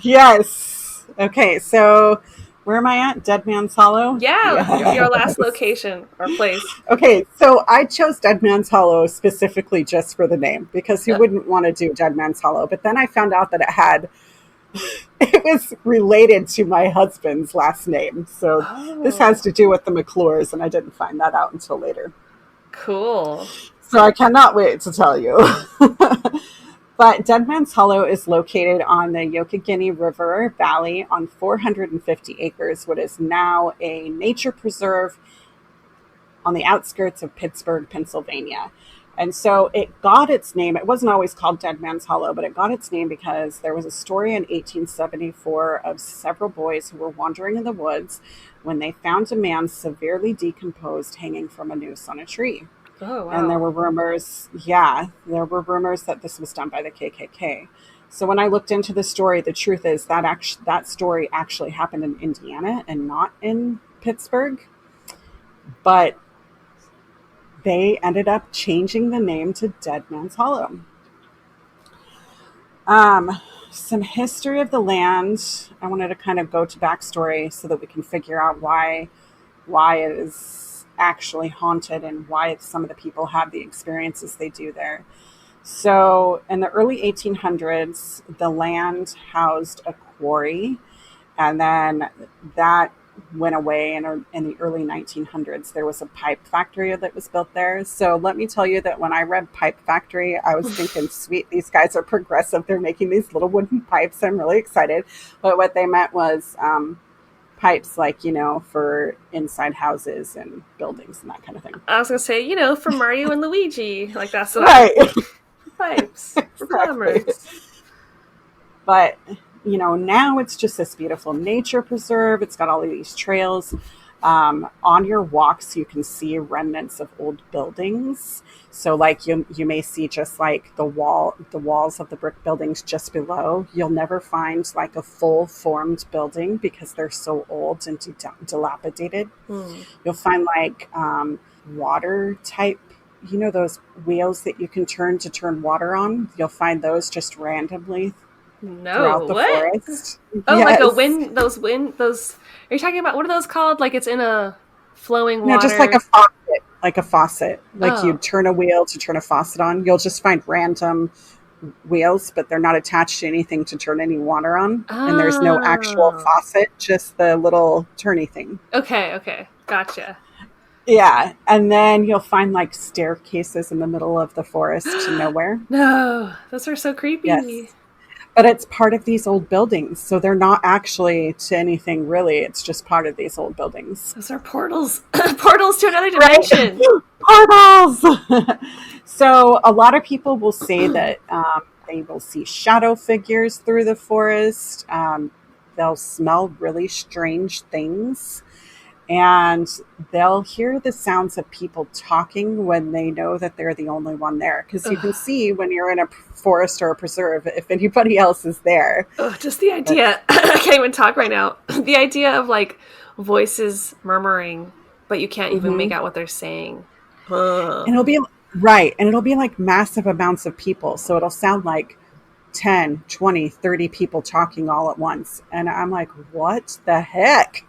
Yes. Okay, so where am I at? Dead Man's Hollow? Yeah, your last location or place. Okay, so I chose Dead Man's Hollow specifically just for the name because who wouldn't want to do Dead Man's Hollow? But then I found out that it was related to my husband's last name. So this has to do with the McClures, and I didn't find that out until later. Cool. So I cannot wait to tell you. But Dead Man's Hollow is located on the Youghiogheny River Valley on 450 acres, what is now a nature preserve on the outskirts of Pittsburgh, Pennsylvania. And so it got its name. It wasn't always called Dead Man's Hollow, but it got its name because there was a story in 1874 of several boys who were wandering in the woods when they found a man severely decomposed hanging from a noose on a tree. Oh, wow. And there were rumors that this was done by the KKK. So when I looked into the story, the truth is that story actually happened in Indiana and not in Pittsburgh. But they ended up changing the name to Dead Man's Hollow. Some history of the land. I wanted to kind of go to backstory so that we can figure out why it is actually haunted and why some of the people have the experiences they do there. So in the early 1800s, the land housed a quarry, and then that went away. In the early 1900s, there was a pipe factory that was built there. So let me tell you that when I read pipe factory, I was thinking, sweet, these guys are progressive. They're making these little wooden pipes. I'm really excited. But what they meant was pipes, like, for inside houses and buildings and that kind of thing. I was going to say, for Mario and Luigi. Like, that's what right. Pipes for plumbers. But, now it's just this beautiful nature preserve. It's got all of these trails. On your walks, you can see remnants of old buildings. So like you may see just like the walls of the brick buildings just below. You'll never find like a full formed building because they're so old and dilapidated. You'll find like water type, those wheels that you can turn water on. You'll find those just randomly throughout the forest. Oh, yes. Like a wind. Those. Are you talking about, what are those called? Like it's in a flowing water? No, just like a faucet. Like you turn a wheel to turn a faucet on. You'll just find random wheels, but they're not attached to anything to turn any water on. And there's no actual faucet, just the little turny thing. Okay. Gotcha. Yeah. And then you'll find like staircases in the middle of the forest to nowhere. No, those are so creepy. Yes. But it's part of these old buildings. So they're not actually to anything really. It's just part of these old buildings. Those are portals. Portals to another dimension. Portals! So a lot of people will say that they will see shadow figures through the forest. They'll smell really strange things. And they'll hear the sounds of people talking when they know that they're the only one there. Because you can see when you're in a forest or a preserve if anybody else is there. Ugh, just the idea. I can't even talk right now. The idea of like voices murmuring, but you can't even make out what they're saying. And it'll be right. And it'll be like massive amounts of people. So it'll sound like 10, 20, 30 people talking all at once. And I'm like, what the heck?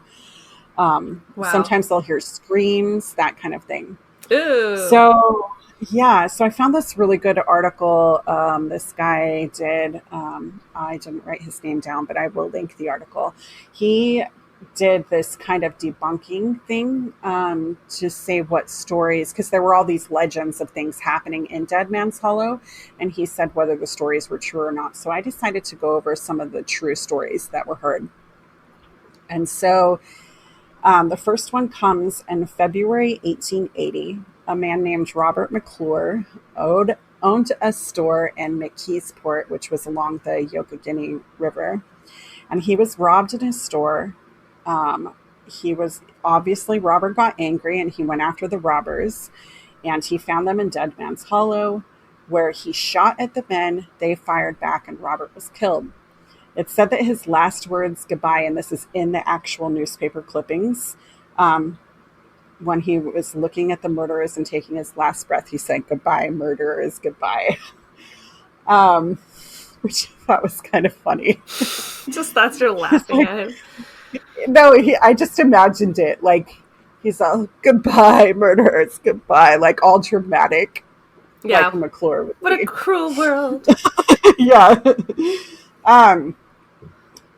Wow. Sometimes they'll hear screams, that kind of thing. Ooh. So yeah, so I found this really good article. This guy did, I didn't write his name down, but I will link the article. He did this kind of debunking thing to say what stories, because there were all these legends of things happening in Dead Man's Hollow, and he said whether the stories were true or not. So I decided to go over some of the true stories that were heard. And so the first one comes in February 1880. A man named Robert McClure owned a store in McKeesport, which was along the Youghiogheny River. And he was robbed in his store. Robert got angry and he went after the robbers. And he found them in Dead Man's Hollow, where he shot at the men. They fired back and Robert was killed. It said that his last words goodbye, and this is in the actual newspaper clippings, when he was looking at the murderers and taking his last breath, he said, "Goodbye, murderers, goodbye." Which I thought was kind of funny. Just thoughts you're laughing at him. No, I just imagined it. Like, he's all, "Goodbye, murderers, goodbye," like all dramatic. Yeah. Like McClure would What be. a cruel world. Yeah.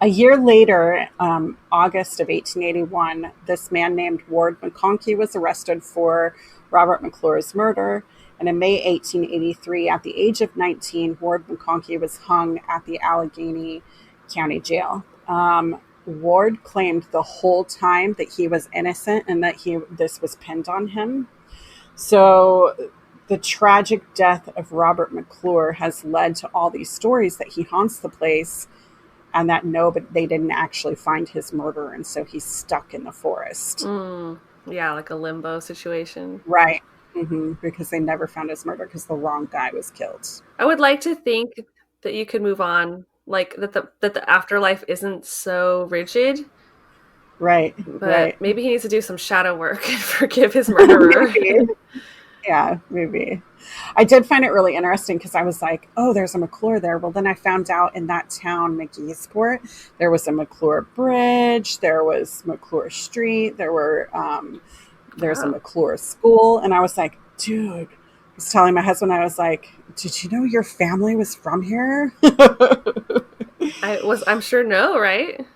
A year later, August of 1881, this man named Ward Mcconkey was arrested for Robert McClure's murder. And in May 1883, at the age of 19, Ward Mcconkey was hung at the Allegheny County Jail. Ward claimed the whole time that he was innocent and that this was pinned on him. So the tragic death of Robert McClure has led to all these stories that he haunts the place, and that but they didn't actually find his murderer, and so he's stuck in the forest. Yeah, like a limbo situation. Right. Because they never found his murder because the wrong guy was killed. I would like to think that you could move on, like that the afterlife isn't so rigid. Right. But maybe he needs to do some shadow work and forgive his murderer. Yeah, maybe. I did find it really interesting because I was like, oh, there's a McClure there. Well, then I found out in that town, McKeesport, there was a McClure Bridge, there was McClure Street, there's a McClure School. And I was like, dude, I was telling my husband, I was like, did you know your family was from here? I'm sure no, right?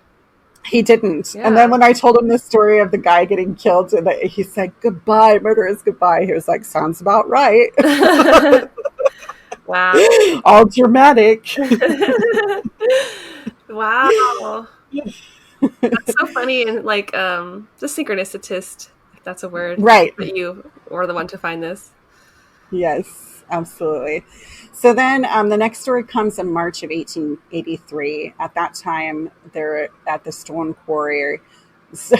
He didn't. Yeah. And then when I told him the story of the guy getting killed, and he said, "Goodbye, murderers, goodbye," he was like, "Sounds about right." Wow. All dramatic. Wow. That's so funny, and like the synchronicitist, if that's a word. Right. That you were the one to find this. Yes, absolutely. So then the next story comes in March of 1883. At that time, they're at the stone quarry.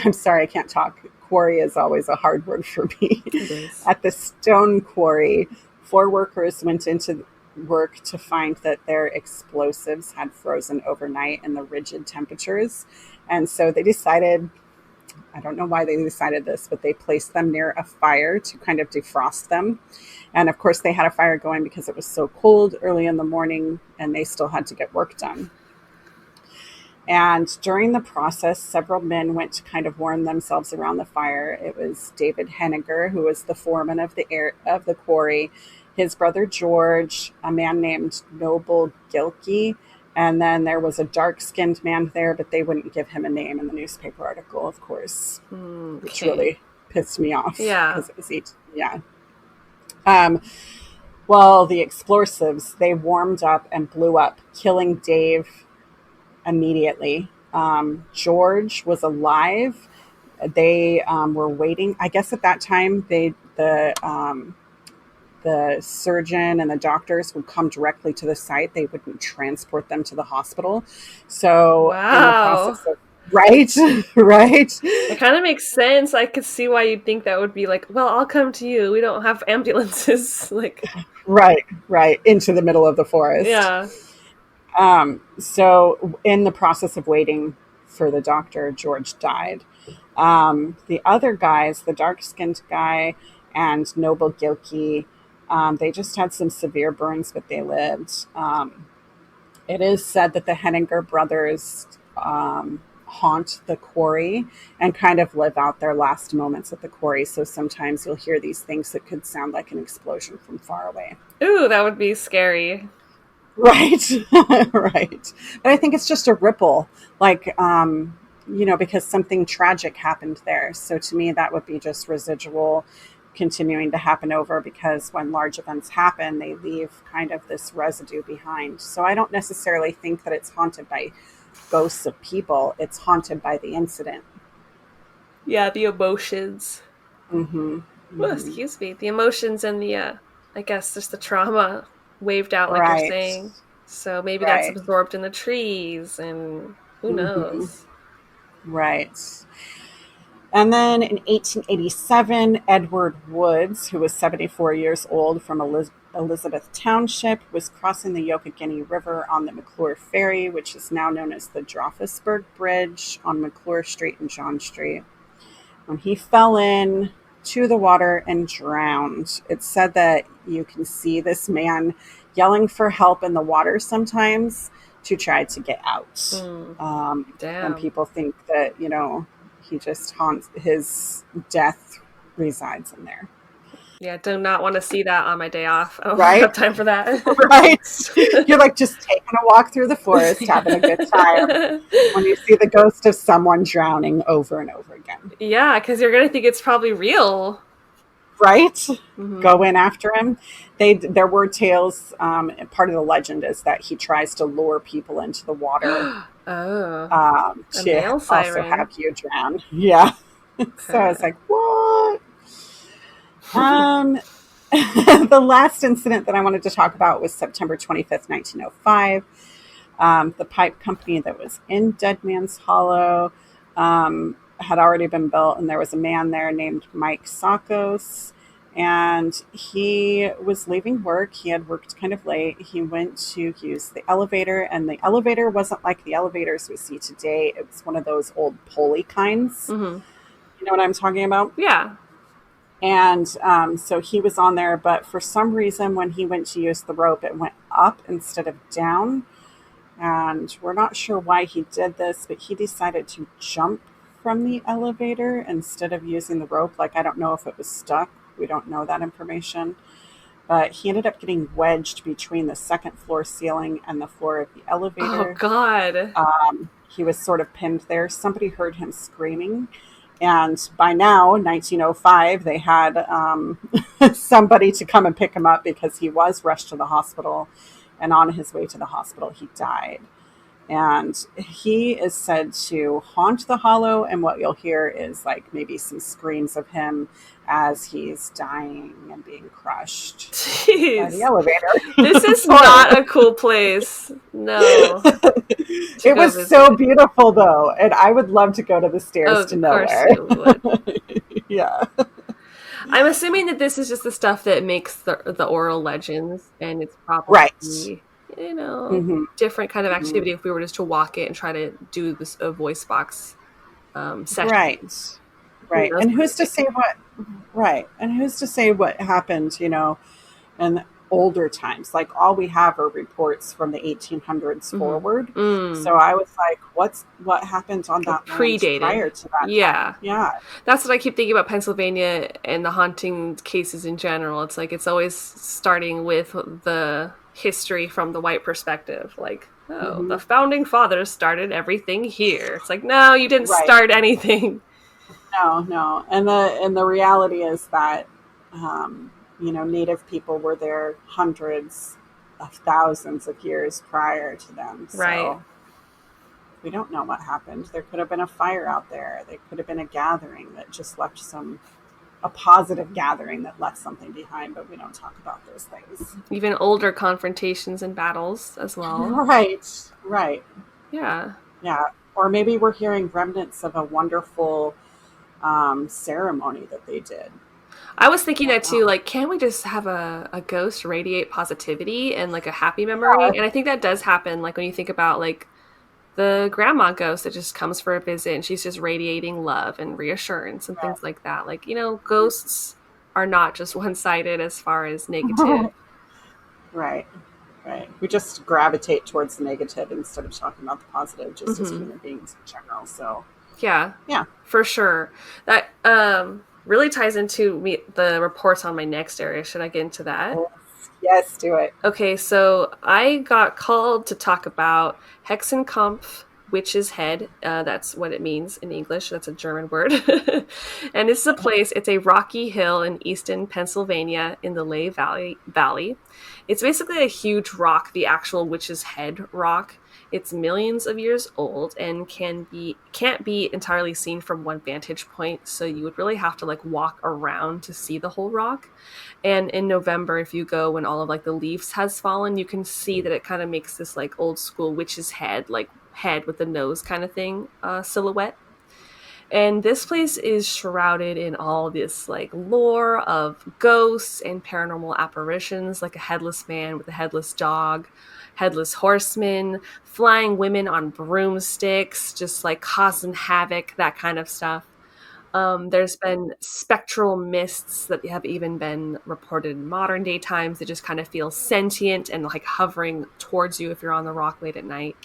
I'm sorry, I can't talk. Quarry is always a hard word for me. It is. At the stone quarry, 4 workers went into work to find that their explosives had frozen overnight in the rigid temperatures. And so they decided, I don't know why they decided this, but they placed them near a fire to kind of defrost them. And of course, they had a fire going because it was so cold early in the morning and they still had to get work done. And during the process, several men went to kind of warm themselves around the fire. It was David Henniger, who was the foreman of the quarry, his brother George, a man named Noble Gilkey, and then there was a dark-skinned man there, but they wouldn't give him a name in the newspaper article, of course, which really pissed me off. Yeah. Because it was 18. Yeah. Well, the explosives, they warmed up and blew up, killing Dave immediately. George was alive. They were waiting. I guess at that time, the surgeon and the doctors would come directly to the site. They wouldn't transport them to the hospital. So in the process of right. It kind of makes sense. I could see why you'd think that would be like, well, I'll come to you. We don't have ambulances. Like, right, into the middle of the forest. Yeah. So in the process of waiting for the doctor, George died. The other guys, the dark-skinned guy and Noble Gilkey, they just had some severe burns, but they lived. It is said that the Henninger brothers haunt the quarry and kind of live out their last moments at the quarry. So sometimes you'll hear these things that could sound like an explosion from far away. Ooh, that would be scary. Right. Right. But I think it's just a ripple, like, because something tragic happened there. So to me, that would be just residual continuing to happen over, because when large events happen, they leave kind of this residue behind. So I don't necessarily think that it's haunted by ghosts of people. It's haunted by the incident. Yeah, the emotions. Mm-hmm. Well, excuse me. The emotions and the, I guess, just the trauma waved out, like you're saying. So maybe that's absorbed in the trees, and who knows? Right. And then in 1887, Edward Woods, who was 74 years old, from Elizabeth Township, was crossing the Youghiogheny River on the McClure Ferry, which is now known as the Drophisburg Bridge on McClure Street and John Street. When he fell in to the water and drowned, it's said that you can see this man yelling for help in the water sometimes to try to get out. And people think that, he just haunts, his death resides in there. Yeah, do not want to see that on my day off. I don't have time for that. Right. You're like just taking a walk through the forest, having a good time when you see the ghost of someone drowning over and over again. Yeah, because you're going to think it's probably real. Right? Mm-hmm. Go in after him. There were tales, part of the legend is that he tries to lure people into the water. To also have you drown. Yeah. So I was like, what? The last incident that I wanted to talk about was September 25th, 1905. The pipe company that was in Dead Man's Hollow had already been built, and there was a man there named Mike Sakos, and he was leaving work. He had worked kind of late. He went to use the elevator, and the elevator wasn't like the elevators we see today. It was one of those old pulley kinds. Mm-hmm. You know what I'm talking about? Yeah. And so he was on there, but for some reason, when he went to use the rope, it went up instead of down. And we're not sure why he did this, but he decided to jump from the elevator instead of using the rope. Like, I don't know if it was stuck. We don't know that information. But he ended up getting wedged between the second floor ceiling and the floor of the elevator. Oh, God. He was sort of pinned there. Somebody heard him screaming. And by now, 1905, they had somebody to come and pick him up because he was rushed to the hospital. And on his way to the hospital, he died. And he is said to haunt the hollow. And what you'll hear is like maybe some screams of him as he's dying and being crushed by the elevator. This is not a cool place. No. It was so beautiful, though. And I would love to go to the stairs to nowhere. Yeah. I'm assuming that this is just the stuff that makes the oral legends, and it's probably different kind of activity if we were just to walk it and try to do this a voice box session. Right. And who's to say what? Right. And who's to say what happened? In older times? Like, all we have are reports from the 1800s forward. So I was like, what happened on that predated prior to that? Yeah. That's what I keep thinking about Pennsylvania and the haunting cases in general. It's like it's always starting with the history from the white perspective. Like, the founding fathers started everything here. It's like, no, you didn't start anything. no. And the reality is that Native people were there hundreds of thousands of years prior to them. Right. So we don't know what happened. There could have been a fire out there. There could have been a gathering that just left a positive gathering that left something behind, but we don't talk about those things. Even older confrontations and battles as well. Right. Yeah. Yeah. Or maybe we're hearing remnants of a wonderful ceremony that they did. I was thinking that too, like, can't we just have a ghost radiate positivity and like a happy memory? And I think that does happen, like when you think about like the grandma ghost that just comes for a visit and she's just radiating love and reassurance and things like that. Like, ghosts are not just one-sided as far as negative. Right. We just gravitate towards the negative instead of talking about the positive, just as human beings in general. So yeah, for sure. That really ties into the reports on my next area. Should I get into that? Yes, do it. Okay, so I got called to talk about Hexenkampf, witch's head. That's what it means in English. That's a German word. And this is a place, it's a rocky hill in eastern Pennsylvania in the Lehigh Valley. It's basically a huge rock, the actual witch's head rock. It's millions of years old and can't be entirely seen from one vantage point, so you would really have to like walk around to see the whole rock. And in November, if you go when all of like the leaves has fallen, you can see that it kind of makes this like old school witch's head, like head with the nose kind of thing, silhouette. And this place is shrouded in all this like lore of ghosts and paranormal apparitions, like a headless man with a headless dog, headless horseman, flying women on broomsticks, just like causing havoc, that kind of stuff. There's been spectral mists that have even been reported in modern day times that just kind of feel sentient and like hovering towards you if you're on the rock late at night.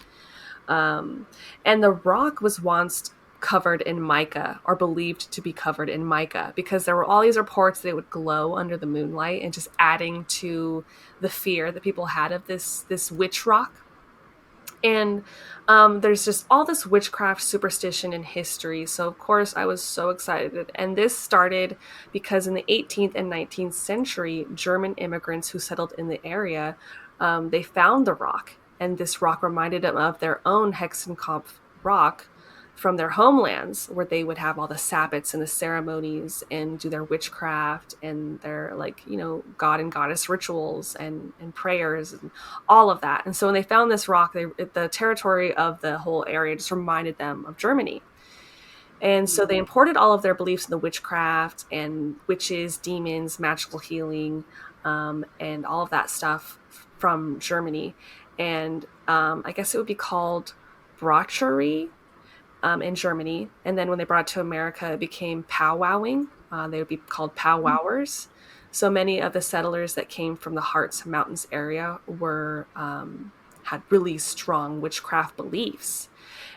And the rock was once covered in mica, or believed to be covered in mica, because there were all these reports that it would glow under the moonlight, and just adding to the fear that people had of this witch rock. And there's just all this witchcraft superstition and history. So, of course, I was so excited. And this started because in the 18th and 19th century, German immigrants who settled in the area, they found the rock. And this rock reminded them of their own Hexenkopf rock from their homelands, where they would have all the sabbats and the ceremonies and do their witchcraft and their god and goddess rituals and prayers and all of that. And so when they found this rock, the territory of the whole area just reminded them of Germany. And so they imported all of their beliefs in the witchcraft and witches, demons, magical healing, and all of that stuff from Germany. And I guess it would be called brauchery in Germany. And then when they brought it to America, it became powwowing. They would be called powwowers. So many of the settlers that came from the Harz Mountains area had really strong witchcraft beliefs.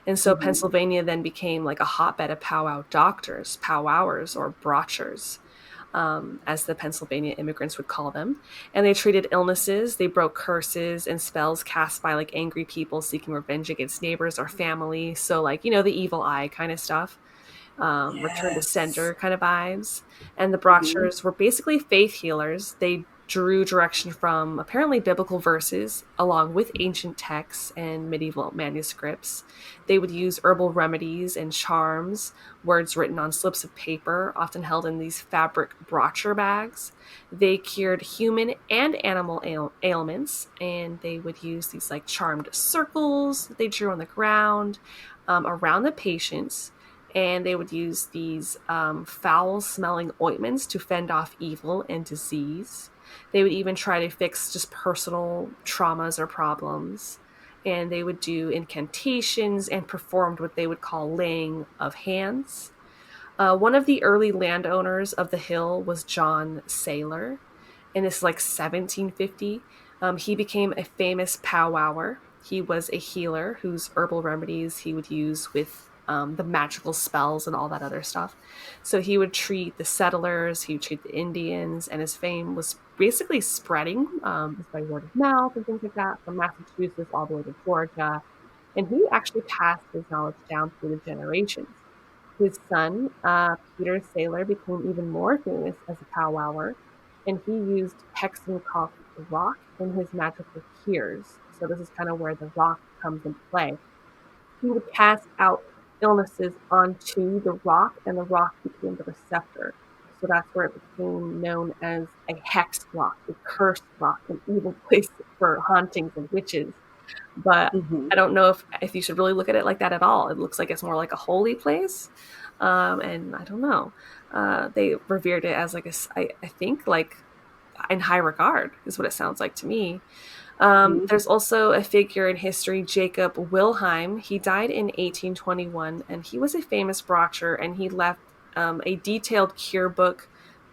And so Pennsylvania then became like a hotbed of powwow doctors, powwowers, or brauchers, as the Pennsylvania immigrants would call them. And they treated illnesses, they broke curses and spells cast by like angry people seeking revenge against neighbors or family. So like, the evil eye kind of stuff. Return to sender kind of vibes. And the brauchers were basically faith healers. They drew direction from apparently biblical verses along with ancient texts and medieval manuscripts. They would use herbal remedies and charms, words written on slips of paper, often held in these fabric broocher bags. They cured human and animal ailments, and they would use these like charmed circles that they drew on the ground around the patients. And they would use these foul-smelling ointments to fend off evil and disease. They would even try to fix just personal traumas or problems. And they would do incantations and performed what they would call laying of hands. One of the early landowners of the hill was John Saylor. And this is like 1750. He became a famous powwower. He was a healer whose herbal remedies he would use with the magical spells and all that other stuff. So he would treat the settlers, he would treat the Indians, and his fame was basically spreading by word of mouth and things like that, from Massachusetts all the way to Georgia. And he actually passed his knowledge down through the generations. His son, Peter Saylor, became even more famous as a powwower, and he used Hexenkoff rock in his magical cures. So this is kind of where the rock comes into play. He would cast out illnesses onto the rock, and the rock became the receptor. So that's where it became known as a hex rock, a cursed rock, an evil place for hauntings of witches. But Mm-hmm. I don't know if you should really look at it like that at all. It looks like it's more like a holy place, and I don't know. They revered it as like I think like in high regard is what it sounds like to me. There's also a figure in history, Jacob Wilheim. He died in 1821, and he was a famous brocher, and he left a detailed cure book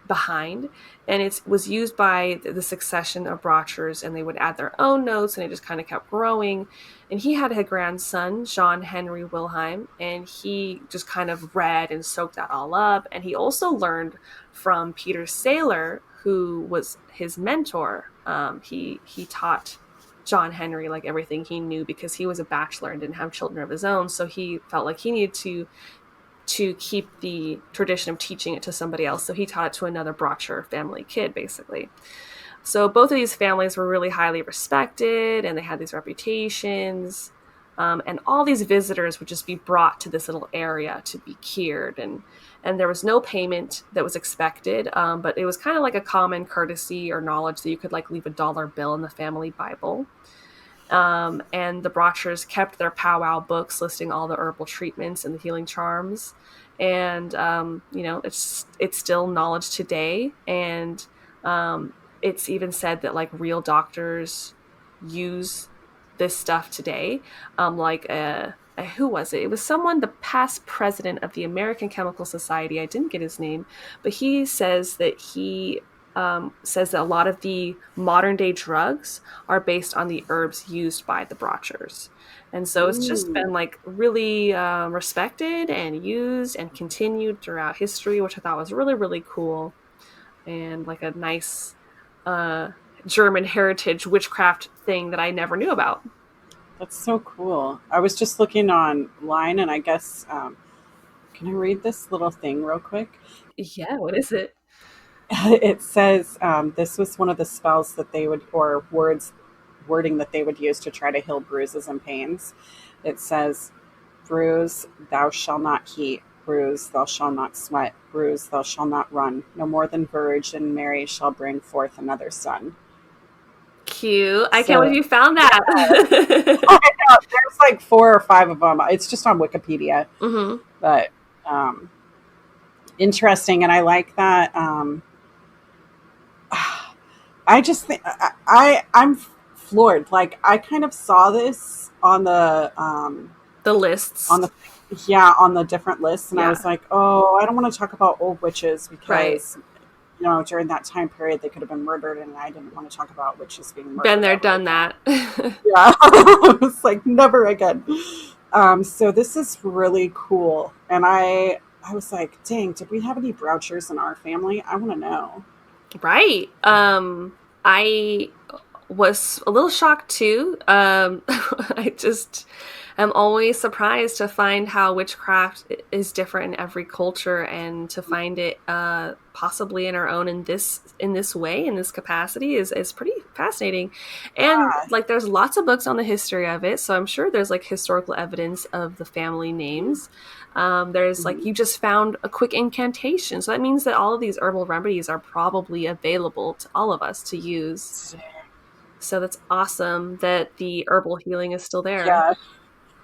behind, and it was used by the succession of brochers, and they would add their own notes, and it just kind of kept growing. And he had a grandson, John Henry Wilheim, and he just kind of read and soaked that all up. And he also learned from Peter Saylor, who was his mentor. He taught John Henry like everything he knew because he was a bachelor and didn't have children of his own. So he felt like he needed to keep the tradition of teaching it to somebody else. So he taught it to another brocher family kid, basically. So both of these families were really highly respected, and they had these reputations. And all these visitors would just be brought to this little area to be cured, and there was no payment that was expected, but it was kind of like a common courtesy or knowledge that you could like leave $1 bill in the family Bible. And the brochures kept their powwow books listing all the herbal treatments and the healing charms. And it's still knowledge today, and it's even said that like real doctors use this stuff today. Who was it? It was someone, the past president of the American Chemical Society. I didn't get his name, but he says that a lot of the modern day drugs are based on the herbs used by the brochers. And so it's just been like really respected and used and continued throughout history, which I thought was really, really cool. And like a nice German heritage witchcraft thing that I never knew about. That's so cool. I was just looking online, and I guess, can I read this little thing real quick? Yeah, what is it? It says this was one of the spells that they would, or wording that they would use to try to heal bruises and pains. It says, bruise, thou shalt not heat. Bruise, thou shalt not sweat. Bruise, thou shalt not run. No more than Virgin Mary shall bring forth another son. Cute. I can't believe you found that. I know, there's like 4 or 5 of them. It's just on Wikipedia. Mm-hmm. But interesting, and I like that. I just think I'm floored. Like, I kind of saw this on the lists, on the different lists, and I was like, oh, I don't want to talk about old witches because during that time period they could have been murdered, and I didn't want to talk about witches being murdered. Been there, done that. Yeah. I was like, never again. So this is really cool, and I was like, dang, did we have any brochers in our family? I want to know. Right. I was a little shocked too. I just am always surprised to find how witchcraft is different in every culture, and to find it possibly in our own in this way, in this capacity, is pretty fascinating. And like, there's lots of books on the history of it, so I'm sure there's like historical evidence of the family names. There's like, you just found a quick incantation, so that means that all of these herbal remedies are probably available to all of us to use. So that's awesome that the herbal healing is still there. Yeah.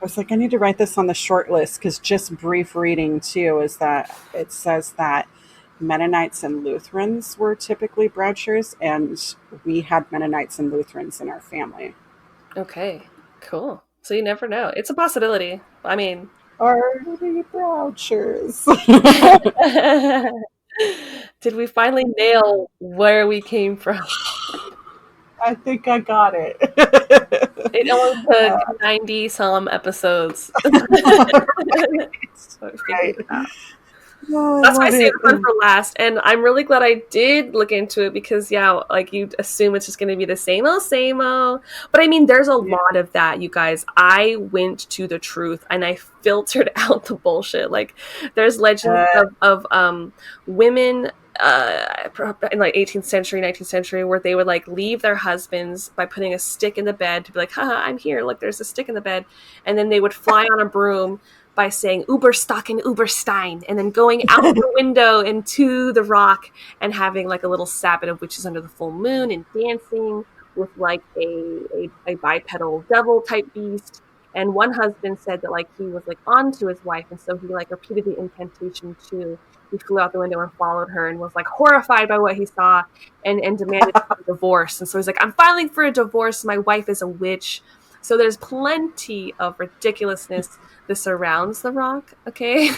I was like, I need to write this on the short list, because just brief reading too is that it says that Mennonites and Lutherans were typically brochers, and we had Mennonites and Lutherans in our family. Okay, cool. So you never know. It's a possibility. I mean, are we brochers? Did we finally nail where we came from? I think I got it. It only took 90 some episodes. Right. Oh, I That's why I love saved it. the fun for last, and I'm really glad I did look into it because, yeah, like you assume it's just going to be the same old, same old. But I mean, there's a lot of that, you guys. I went to the truth and I filtered out the bullshit. Like, there's legends of women in like 18th century, 19th century, where they would like leave their husbands by putting a stick in the bed to be like, haha, I'm here. Like, there's a stick in the bed, and then they would fly on a broom by saying Uberstock and Uberstein, and then going out the window into the rock and having like a little Sabbath of witches under the full moon and dancing with like a bipedal devil type beast. And one husband said that like he was like onto his wife, and so he like repeated the incantation too. He flew out the window and followed her and was like horrified by what he saw and demanded a divorce. And so he's like, I'm filing for a divorce. My wife is a witch. So there's plenty of ridiculousness that surrounds the rock, okay?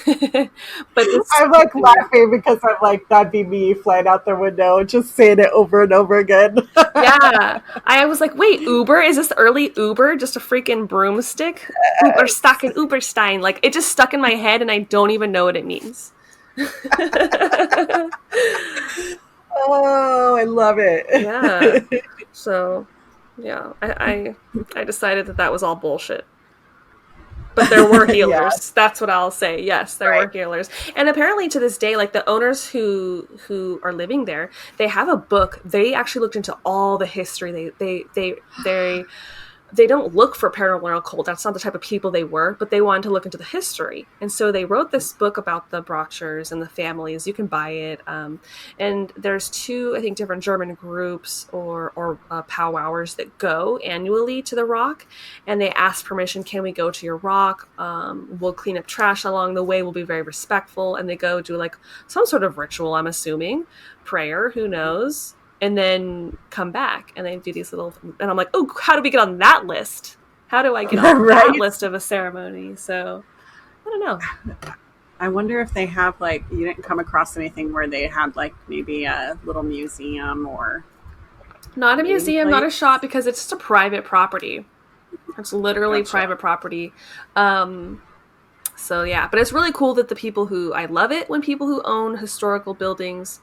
But I'm like laughing because I'm like, that'd be me flying out the window, just saying it over and over again. yeah. I was like, wait, Uber? Is this early Uber? Just a freaking broomstick? Uberstock and Uberstein. Like, it just stuck in my head and I don't even know what it means. Oh, I love it. Yeah. So, yeah, I decided that was all bullshit. But there were healers. Yeah. That's what I'll say. Yes, there were healers. And apparently to this day, like the owners who are living there, they have a book. They actually looked into all the history. They don't look for paranormal or occult. That's not the type of people they were, but they wanted to look into the history. And so they wrote this book about the Brochers and the families. You can buy it. And there's 2, I think, different German groups or powwowers that go annually to the rock. And they ask permission, can we go to your rock? We'll clean up trash along the way. We'll be very respectful. And they go do like some sort of ritual, I'm assuming. Prayer, who knows? And then come back and they do these little, and I'm like, oh, how do we get on that list? How do I get on that list of a ceremony? So I don't know. I wonder if they have like, you didn't come across anything where they had like maybe a little museum or not a museum, not a shop, because it's just a private property. It's literally private property. So yeah, but it's really cool that I love it when people who own historical buildings,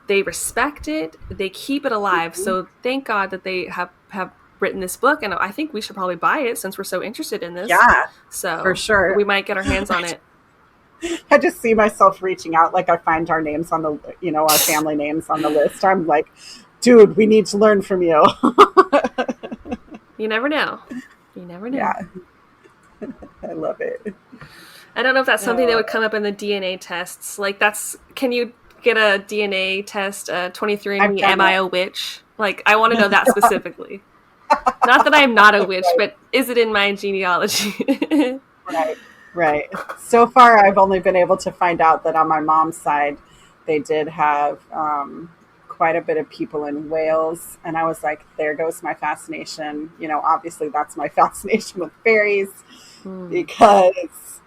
they respect it, they keep it alive. Mm-hmm. So thank God that they have written this book, and I think we should probably buy it since we're so interested in this. Yeah, so for sure, we might get our hands on it. I just see myself reaching out, like I find our names on the, our family names on the list. I'm like, dude, we need to learn from you. You never know. You never know. Yeah, I love it. I don't know if that's something that would come up in the DNA tests. Like, can you get a DNA test, 23andMe, am I a witch? Like, I want to know that specifically. Not that I'm not a witch, but is it in my genealogy? Right. So far, I've only been able to find out that on my mom's side, they did have quite a bit of people in Wales. And I was like, there goes my fascination. Obviously, that's my fascination with fairies because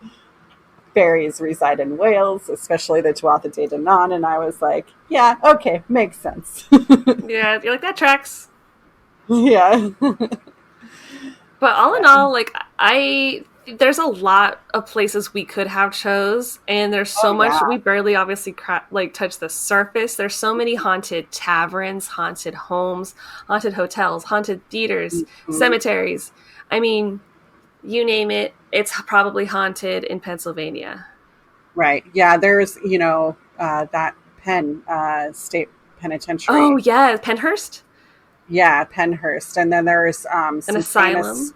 fairies reside in Wales, especially the Tuatha De Danann, and I was like, yeah, okay, makes sense. Yeah, you're like, that tracks. Yeah. But all in all, like, there's a lot of places we could have chose, and there's so much, we barely obviously touch the surface. There's so many haunted taverns, haunted homes, haunted hotels, haunted theaters, cemeteries. I mean, you name it, it's probably haunted in Pennsylvania. Right. Yeah, there's, that Penn State Penitentiary. Oh, yeah, Pennhurst? Yeah, Pennhurst. And then there's an asylum.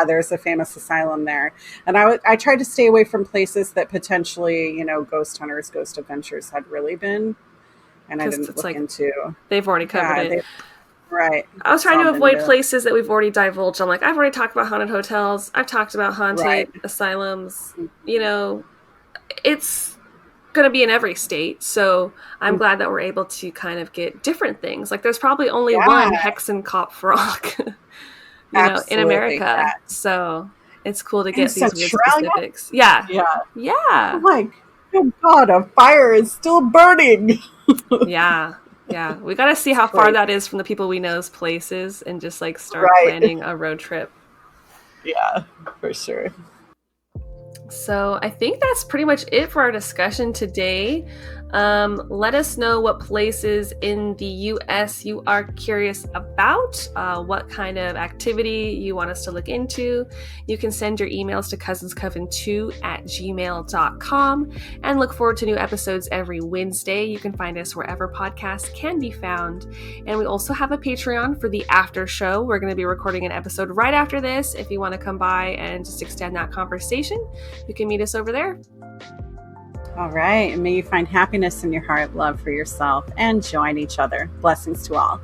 There's a famous asylum there. And I tried to stay away from places that potentially, ghost hunters, ghost adventures had really been. And I didn't look into. They've already covered it. Right. I was trying to avoid places that we've already divulged. I'm like, I've already talked about haunted hotels. I've talked about haunted asylums. It's going to be in every state. So I'm glad that we're able to kind of get different things. Like, there's probably only one Hexenkopf rock, in America. Yeah. So it's cool to get these weird specifics. Yeah. I'm like, oh God, a fire is still burning. Yeah, we got to see how far that is from the people we know's places and just like start planning a road trip. Yeah, for sure. So I think that's pretty much it for our discussion today. Let us know what places in the US you are curious about, what kind of activity you want us to look into. You can send your emails to cousinscoven2@gmail.com and look forward to new episodes every Wednesday. You can find us wherever podcasts can be found. And we also have a Patreon for the after show. We're going to be recording an episode right after this. If you want to come by and just extend that conversation, you can meet us over there. All right. And may you find happiness in your heart, love for yourself, and join each other. Blessings to all.